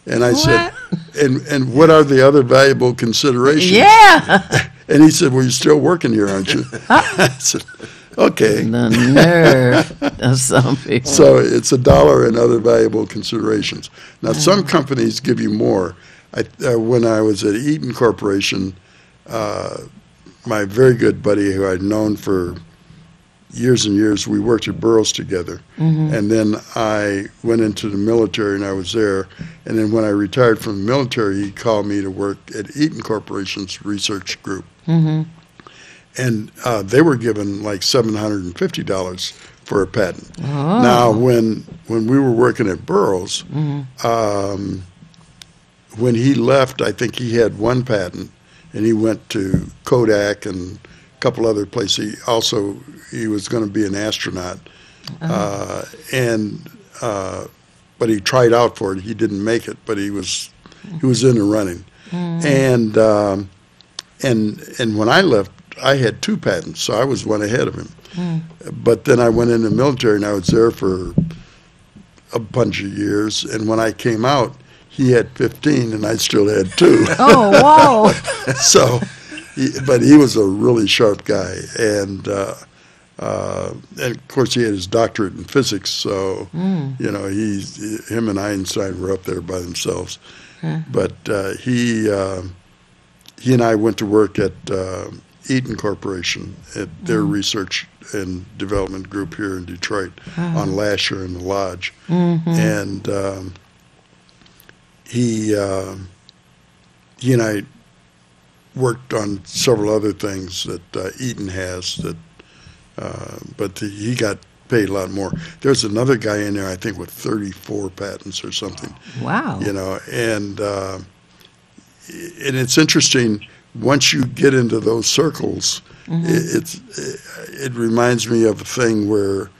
And I said, and what are the other valuable considerations? Yeah. And he said, well, you're still working here, aren't you? I said, okay. The nerve of some people. So it's $1 and other valuable considerations. Now, some companies give you more. When I was at Eaton Corporation, my very good buddy who I'd known for years and years. We worked at Burroughs together. And then I went into the military, and I was there. And then when I retired from the military, he called me to work at Eaton Corporation's research group. And they were given like $750 for a patent. Now, when we were working at Burroughs, when he left, I think he had one patent, and he went to Kodak and a couple other places. He was going to be an astronaut, but he tried out for it. He didn't make it, but he was in the running. And when I left, I had 2 patents, so I was one ahead of him. But then I went in the military, and I was there for a bunch of years. And when I came out, he had 15, and I still had 2. Oh, wow. So, but he was a really sharp guy. And of course, he had his doctorate in physics. So, you know, him and Einstein were up there by themselves. But he and I went to work at Eaton Corporation at their research and development group here in Detroit on Lasher and the Lodge. And he and I worked on several other things that Eaton has, but he got paid a lot more. There's another guy in there, I think, with 34 patents or something. Wow. You know, and it's interesting. Once you get into those circles, it reminds me of a thing where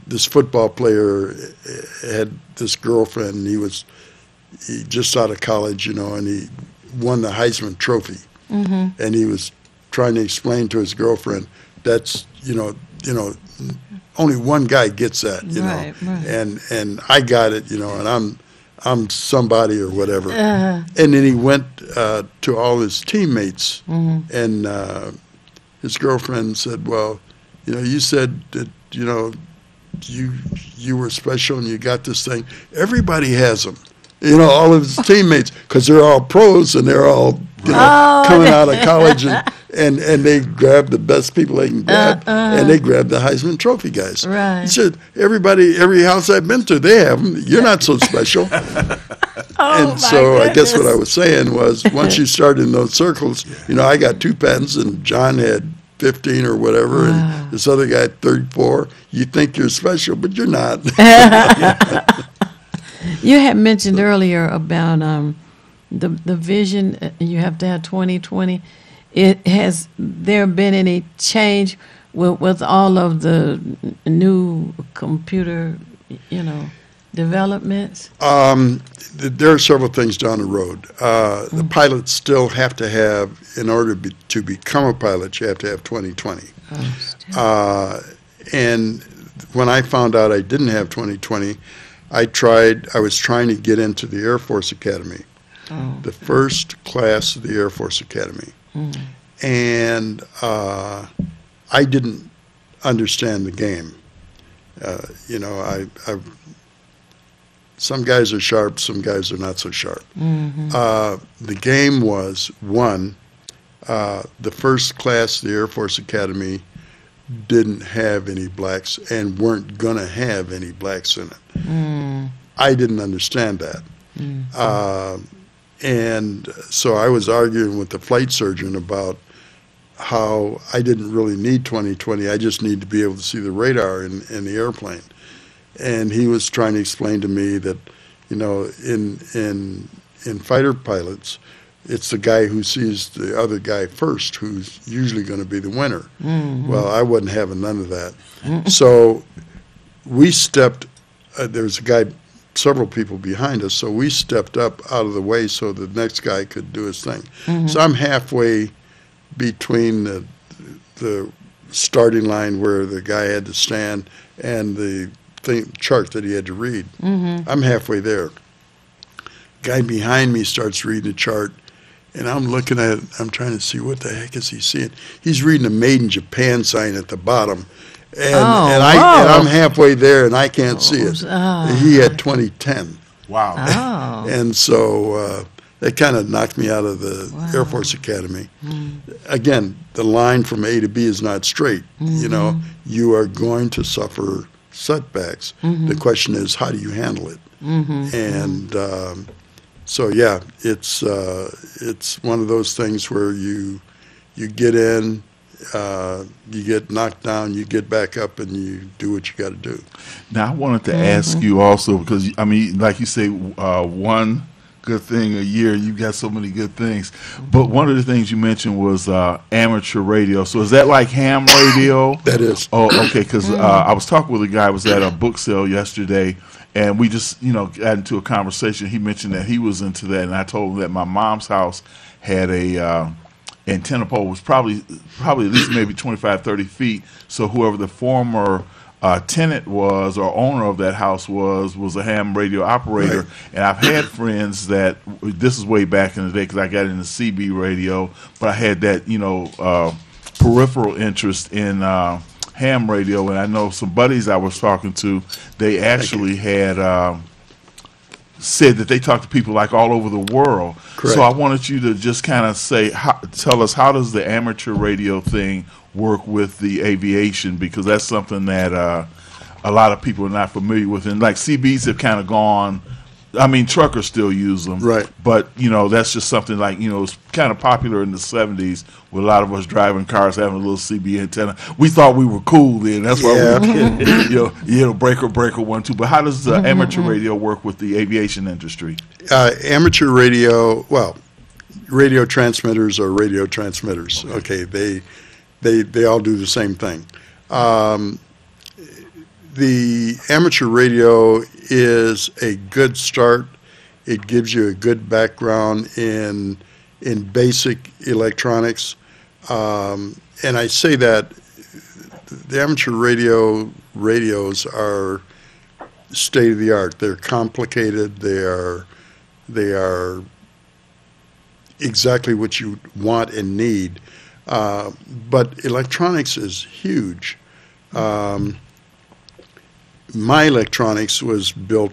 this football player had this girlfriend, and he just out of college, you know, and he won the Heisman Trophy, and he was trying to explain to his girlfriend that's you know only one guy gets that, you know, and I got it, you know, and I'm somebody or whatever. And then he went to all his teammates, and his girlfriend said, well, you know, you said that, you know, you were special and you got this thing. Everybody has them. You know, all of his teammates, because they're all pros and they're all, you know, coming out of college, and they grab the best people they can grab, and they grab the Heisman Trophy guys. Right. He said, every house I've been to, they have them. You're not so special. And so I guess what I was saying was, once you start in those circles, you know, I got 2 patents, and John had 15 or whatever, and this other guy had 34. You think you're special, but you're not. You had mentioned earlier about the vision. You have to have 2020. Has there been any change with all of the new computer, you know, developments? There are several things down the road. The pilots still have to have, in order to become a pilot, you have to have 2020. And when I found out I didn't have 2020, I was trying to get into the Air Force Academy, the first class of the Air Force Academy. And I didn't understand the game. You know, some guys are sharp, some guys are not so sharp. The game was, one, the first class of the Air Force Academy didn't have any blacks and weren't going to have any blacks in it. I didn't understand that. And so I was arguing with the flight surgeon about how I didn't really need 2020. I just need to be able to see the radar in the airplane. And he was trying to explain to me that, you know, in fighter pilots, it's the guy who sees the other guy first who's usually going to be the winner. Well, I wasn't having none of that. So we stepped, there was a guy, several people behind us, so we stepped up out of the way so the next guy could do his thing. So I'm halfway between the starting line where the guy had to stand and the chart that he had to read. I'm halfway there. Guy behind me starts reading the chart, and I'm looking at it, I'm trying to see what the heck is he seeing. He's reading a Made in Japan sign at the bottom, and I'm halfway there, and I can't see it. He had 2010. Wow. And so that kind of knocked me out of the Air Force Academy. Again, the line from A to B is not straight. You know, you are going to suffer setbacks. The question is, how do you handle it? And so, yeah, it's one of those things where you get in, you get knocked down, you get back up, and you do what you got to do. Now, I wanted to ask you also, because, I mean, like you say, one good thing a year, you got so many good things. But one of the things you mentioned was amateur radio. So is that like ham radio? That is. Oh, okay, because I was talking with a guy who was at a book sale yesterday, and we just, got into a conversation. He mentioned that he was into that, and I told him that my mom's house had a antenna pole was probably at least maybe 25, 30 feet. So whoever the former tenant was or owner of that house was a ham radio operator. Right. And I've had friends that, this is way back in the day because I got into CB radio, but I had that, peripheral interest in ham radio. And I know some buddies I was talking to, they actually had said that they talk to people like all over the world. Correct. So I wanted you to just kind of tell us, how does the amateur radio thing work with the aviation? Because that's something that a lot of people are not familiar with. And like CBs have kind of gone, I mean, truckers still use them. Right. But, that's just something like, it's kind of popular in the 70s with a lot of us driving cars having a little CB antenna. We thought we were cool then. That's why we were breaker 1, 2. But how does the amateur radio work with the aviation industry? Amateur radio, radio transmitters are radio transmitters. Okay, they all do the same thing. The amateur radio is a good start. It gives you a good background in basic electronics. And I say that the amateur radios are state of the art. They're complicated. They are exactly what you want and need. But electronics is huge. My electronics was built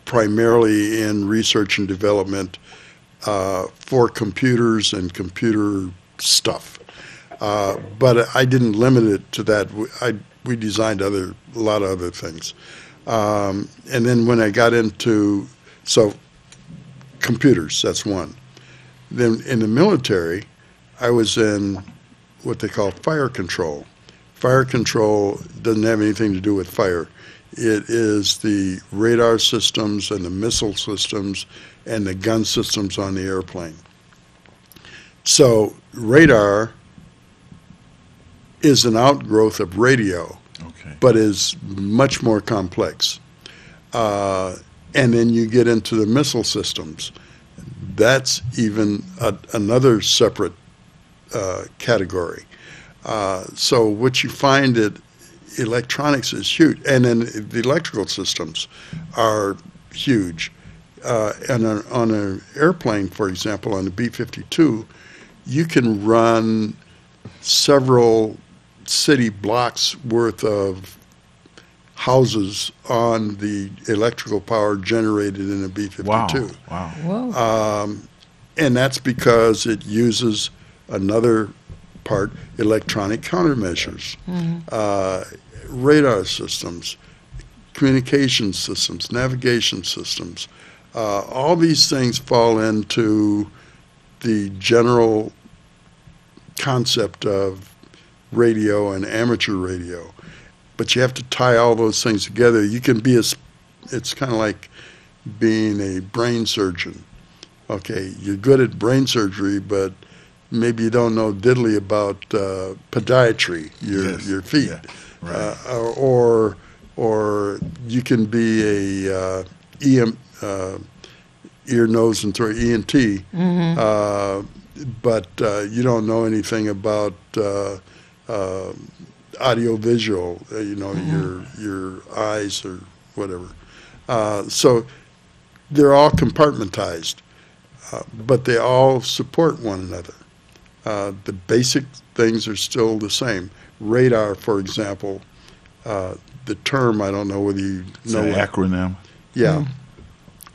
primarily in research and development for computers and computer stuff. But I didn't limit it to that. We designed a lot of other things. And then when I got into, computers, that's one. Then in the military, I was in what they call fire control. Fire control doesn't have anything to do with fire. It is the radar systems and the missile systems and the gun systems on the airplane. So radar is an outgrowth of radio, but is much more complex. And then you get into the missile systems. That's even another separate category. So what you find that electronics is huge, and then the electrical systems are huge. And on an airplane, for example, on the B-52, you can run several city blocks worth of houses on the electrical power generated in a B-52. Wow. And that's because it uses another part, electronic countermeasures, radar systems, communication systems, navigation systems. All these things fall into the general concept of radio and amateur radio. But you have to tie all those things together. You can be it's kind of like being a brain surgeon. Okay, you're good at brain surgery, but maybe you don't know diddly about podiatry, your feet. Yeah, right. Or you can be a ear, nose, and throat, ENT, but you don't know anything about audio-visual, your eyes or whatever. So they're all compartmentized, but they all support one another. The basic things are still the same. Radar, for example, the term, I don't know whether you know. It's an acronym. Yeah.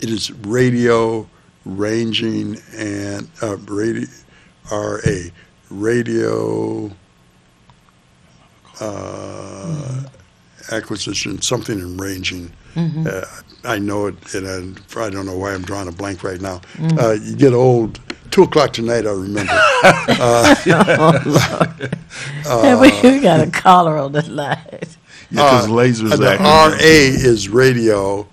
It is radio ranging and radio acquisition, something in ranging. I know it, and I don't know why I'm drawing a blank right now. You get old. 2 o'clock tonight, I remember. We got a caller on the line. Because lasers the RA is radio,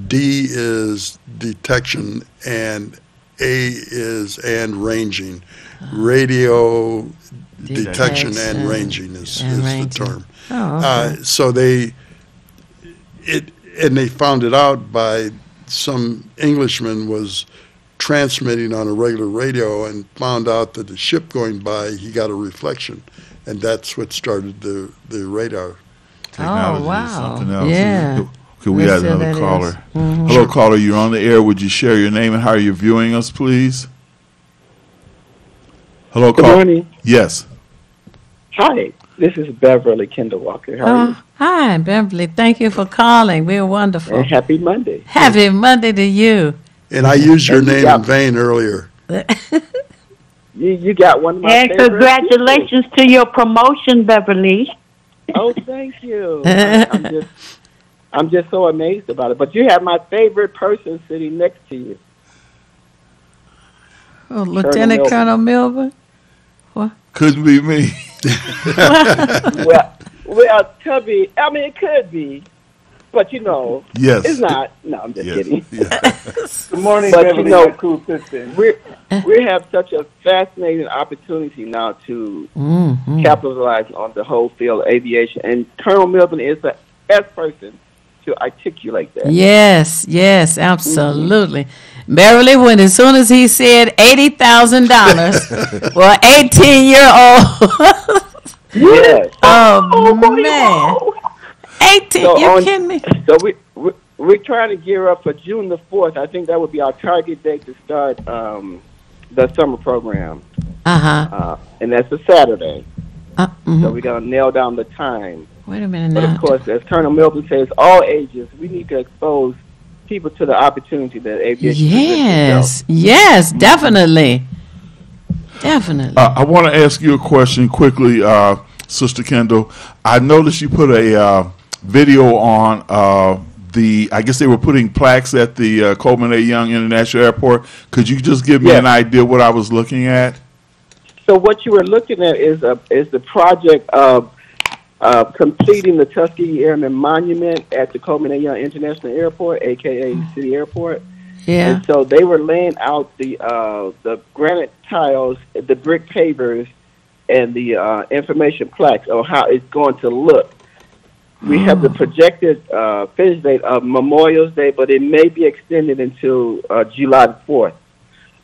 D is detection, and A is ranging. Radio detection and ranging is the term. Oh, okay. So they found it out by some Englishman was transmitting on a regular radio and found out that the ship going by, he got a reflection, and that's what started the radar. Technology oh, wow. is something else. Yeah. Could we have another caller? Mm-hmm. Hello, caller. You're on the air. Would you share your name and how you're viewing us, please? Hello, caller. Good morning. Yes. Hi, this is Beverly Kendall Walker. How are you? Hi, Beverly. Thank you for calling. We're wonderful. And happy Monday. Happy Monday to you. And I used your name in vain earlier. You got one of my And favorites. congratulations to your promotion, Beverly. Oh, thank you. I'm just so amazed about it. But you have my favorite person sitting next to you. Oh, Lieutenant Colonel Milburn? What? Couldn't be me. well, Tubby, I mean, it could be. But, you know, yes. It's not. No, I'm just kidding. Good morning, but, Beverly, you know, my cool sister. We have such a fascinating opportunity now to capitalize on the whole field of aviation. And Colonel Milburn is the best person to articulate that. Yes, absolutely. Beverly, as soon as he said $80,000 for an 18-year-old. Yes. Oh, man. 18, So you kidding me? So we're trying to gear up for June the 4th. I think that would be our target date to start the summer program. And that's a Saturday. So we're going to nail down the time. Wait a minute But now. of course, as Colonel Milburn says, all ages, we need to expose people to the opportunity that aviation presents itself. Yes, definitely. Definitely. I want to ask you a question quickly, Sister Kendall. I noticed you put a video on I guess they were putting plaques at the Coleman A. Young International Airport. Could you just give me an idea what I was looking at? So what you were looking at is the project of completing the Tuskegee Airmen Monument at the Coleman A. Young International Airport, a.k.a. City Airport. Yeah. And so they were laying out the granite tiles, the brick pavers, and the information plaques on how it's going to look. We have the projected finish date of Memorial Day, but it may be extended until July the 4th.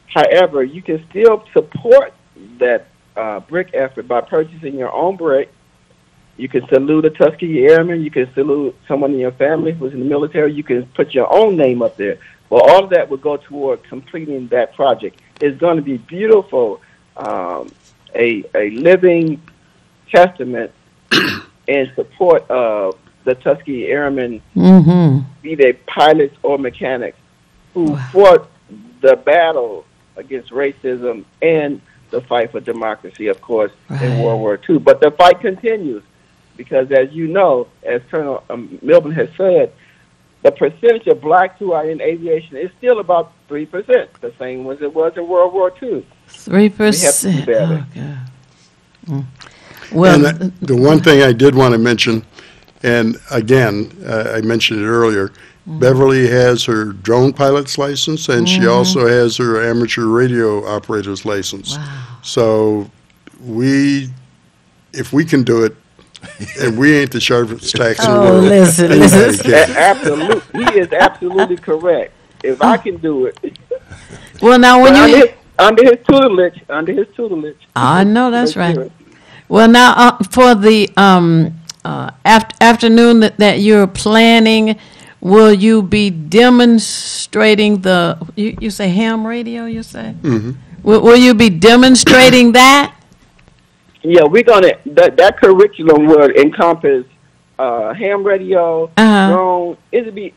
However, you can still support that brick effort by purchasing your own brick. You can salute a Tuskegee Airman. You can salute someone in your family who's in the military. You can put your own name up there. Well, all of that would go toward completing that project. It's going to be beautiful, a living testament in support of the Tuskegee Airmen, be they pilots or mechanics, who fought the battle against racism and the fight for democracy, of course, in World War II. But the fight continues because, as you know, as Colonel Milburn has said, the percentage of blacks who are in aviation is still about 3%, the same as it was in World War II. 3%. Oh, God. Well, and the one thing I did want to mention, and again, I mentioned it earlier, Beverly has her drone pilot's license, and she also has her amateur radio operator's license. Wow. So if we can do it, and we ain't the sharpest tax in the world. Listen. Absolutely. He is absolutely correct. If I can do it. Well, now when under his tutelage. I know that's right. Well, now for the afternoon that you're planning, will you be demonstrating you say ham radio, you say? Mm-hmm. Will you be demonstrating that? Yeah, we're going to, that curriculum will encompass ham radio, drone. It'll be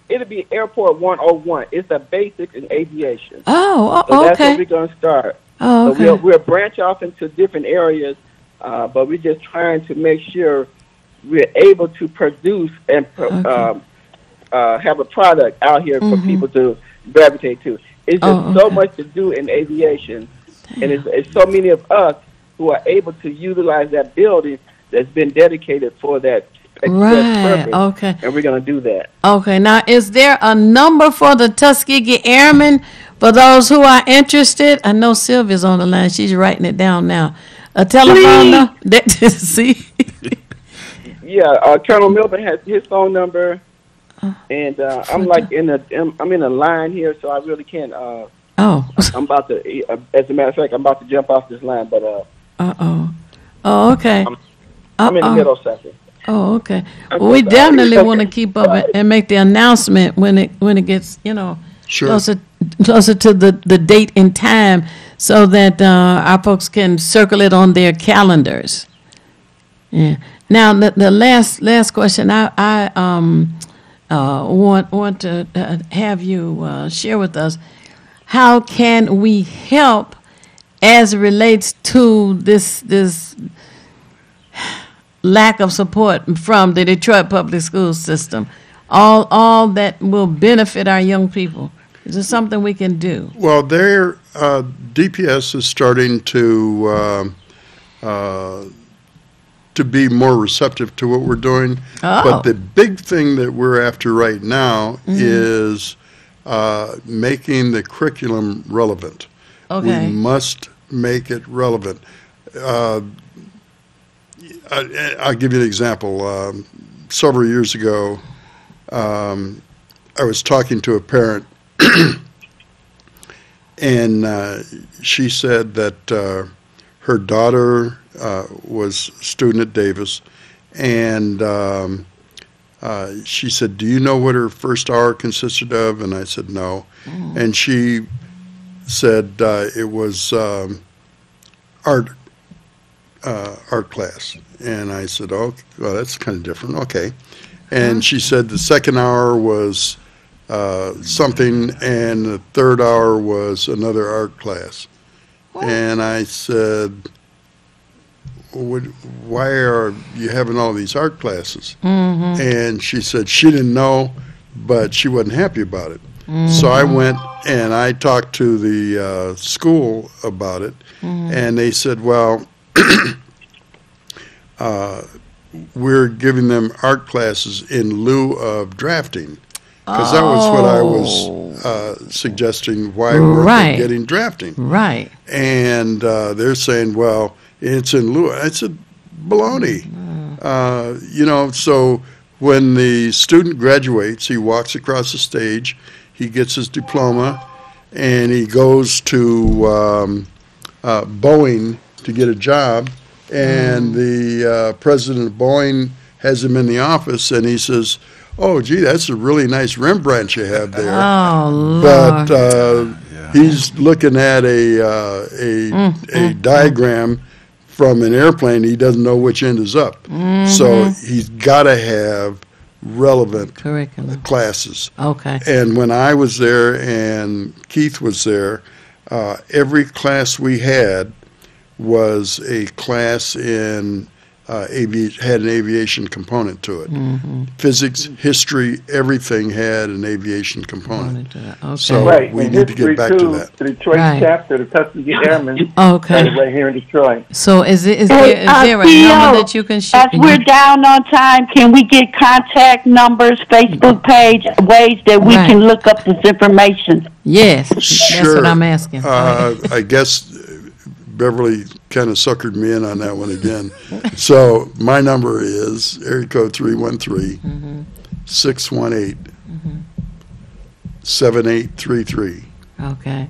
Airport 101. It's the basics in aviation. Oh, so that's okay. where we're gonna start. Oh, okay. So we'll branch off into different areas, but we're just trying to make sure we're able to produce and have a product out here for people to gravitate to. It's just so much to do in aviation, and it's so many of us who are able to utilize that building that's been dedicated for that purpose. Okay. And we're going to do that. Okay. Now, is there a number for the Tuskegee Airmen for those who are interested? I know Sylvia's on the line. She's writing it down now. A telephone number? See? Yeah, Colonel Milburn has his phone number, and I'm like in a line here, so I really can't. I'm about to. As a matter of fact, I'm about to jump off this line, but. Oh, okay. I'm in the middle second. Oh, okay. Well, we definitely want to keep up and make the announcement when it gets closer to the date and time, so that our folks can circle it on their calendars. Yeah. Now the last question I want to have you share with us. How can we help as it relates to this lack of support from the Detroit public school system? All that will benefit our young people. Is there something we can do? Well, DPS is starting to be more receptive to what we're doing. But the big thing that we're after right now is making the curriculum relevant. Okay. We must make it relevant. I'll give you an example. Several years ago, I was talking to a parent, and she said that her daughter was a student at Davis, and she said, "Do you know what her first hour consisted of?" And I said, "No." And she said it was art class. And I said, "Oh, well, that's kind of different." Okay. And she said the second hour was something, and the third hour was another art class. And I said, "Why are you having all these art classes?" And she said she didn't know, but she wasn't happy about it. So I went and I talked to the school about it, and they said, "Well, we're giving them art classes in lieu of drafting," because that was what I was suggesting. Why we're getting drafting? Right. And they're saying, "Well, it's in lieu." I said, "Baloney." So when the student graduates, he walks across the stage, he gets his diploma, and he goes to Boeing to get a job. And the president of Boeing has him in the office, and he says, "Oh, gee, that's a really nice Rembrandt you have there." Oh, Lord. But he's looking at a diagram from an airplane. He doesn't know which end is up. So he's got to have relevant curriculum classes. Okay. And when I was there and Keith was there, every class we had was a class in had an aviation component to it. Physics, history, everything had an aviation component. Okay. So we need to get back to that. The Detroit chapter, the Tuskegee Airmen, okay, right here in Detroit. So is there a number that you can share? As we're down on time, can we get contact numbers, Facebook page, ways that we can look up this information? Yes, sure. That's what I'm asking. I guess Beverly kind of suckered me in on that one again. So my number is area code 313-618-7833. Okay.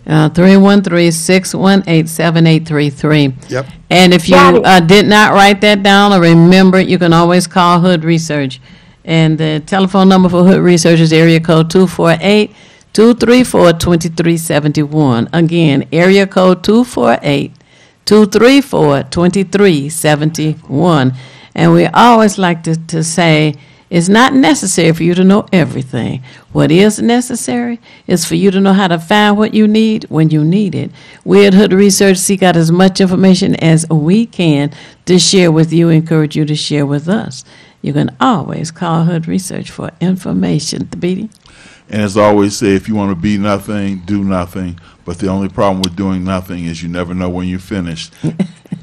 313-618-7833. Yep. And if you did not write that down or remember it, you can always call Hood Research. And the telephone number for Hood Research is area code 248-234-2371. Again, area code 248-234-2371. And we always like to say, it's not necessary for you to know everything. What is necessary is for you to know how to find what you need when you need it. We at Hood Research seek out as much information as we can to share with you, encourage you to share with us. You can always call Hood Research for information. Beatty? And as I always say, if you want to be nothing, do nothing. But the only problem with doing nothing is you never know when you're finished.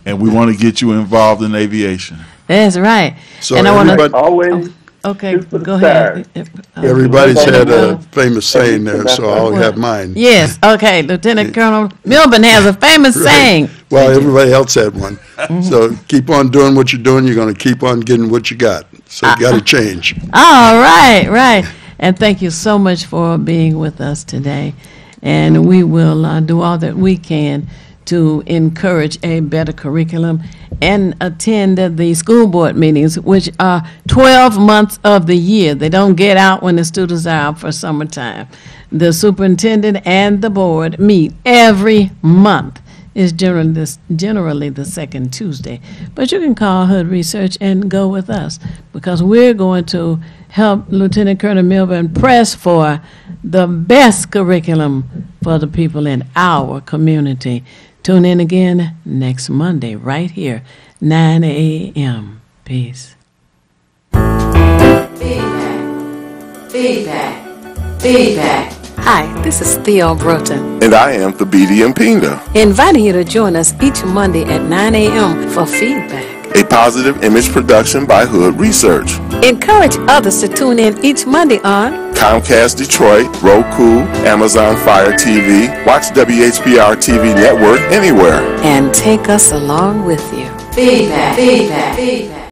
And we want to get you involved in aviation. That's right. So and I want everybody- to Always Okay, go ahead. Everybody's had a famous saying there, so I'll have mine. Yes, okay. Lieutenant Colonel Milburn has a famous saying. Well, everybody else had one. So keep on doing what you're doing. You're going to keep on getting what you got. So you got to change. All right, right. And thank you so much for being with us today. And we will do all that we can to encourage a better curriculum and attend the school board meetings, which are 12 months of the year. They don't get out when the students are out for summertime. The superintendent and the board meet every month. It's generally the second Tuesday. But you can call Hood Research and go with us, because we're going to help Lieutenant Colonel Milburn press for the best curriculum for the people in our community. Tune in again next Monday right here, 9 a.m. Peace. Feedback. Hi, this is Theo Broughton, And I am Thabiti Mpinga, inviting you to join us each Monday at 9 a.m. for feedback. a positive image production by Hood Research. Encourage others to tune in each Monday on Comcast Detroit, Roku, Amazon Fire TV, watch WHPR TV Network anywhere. and take us along with you. Feedback.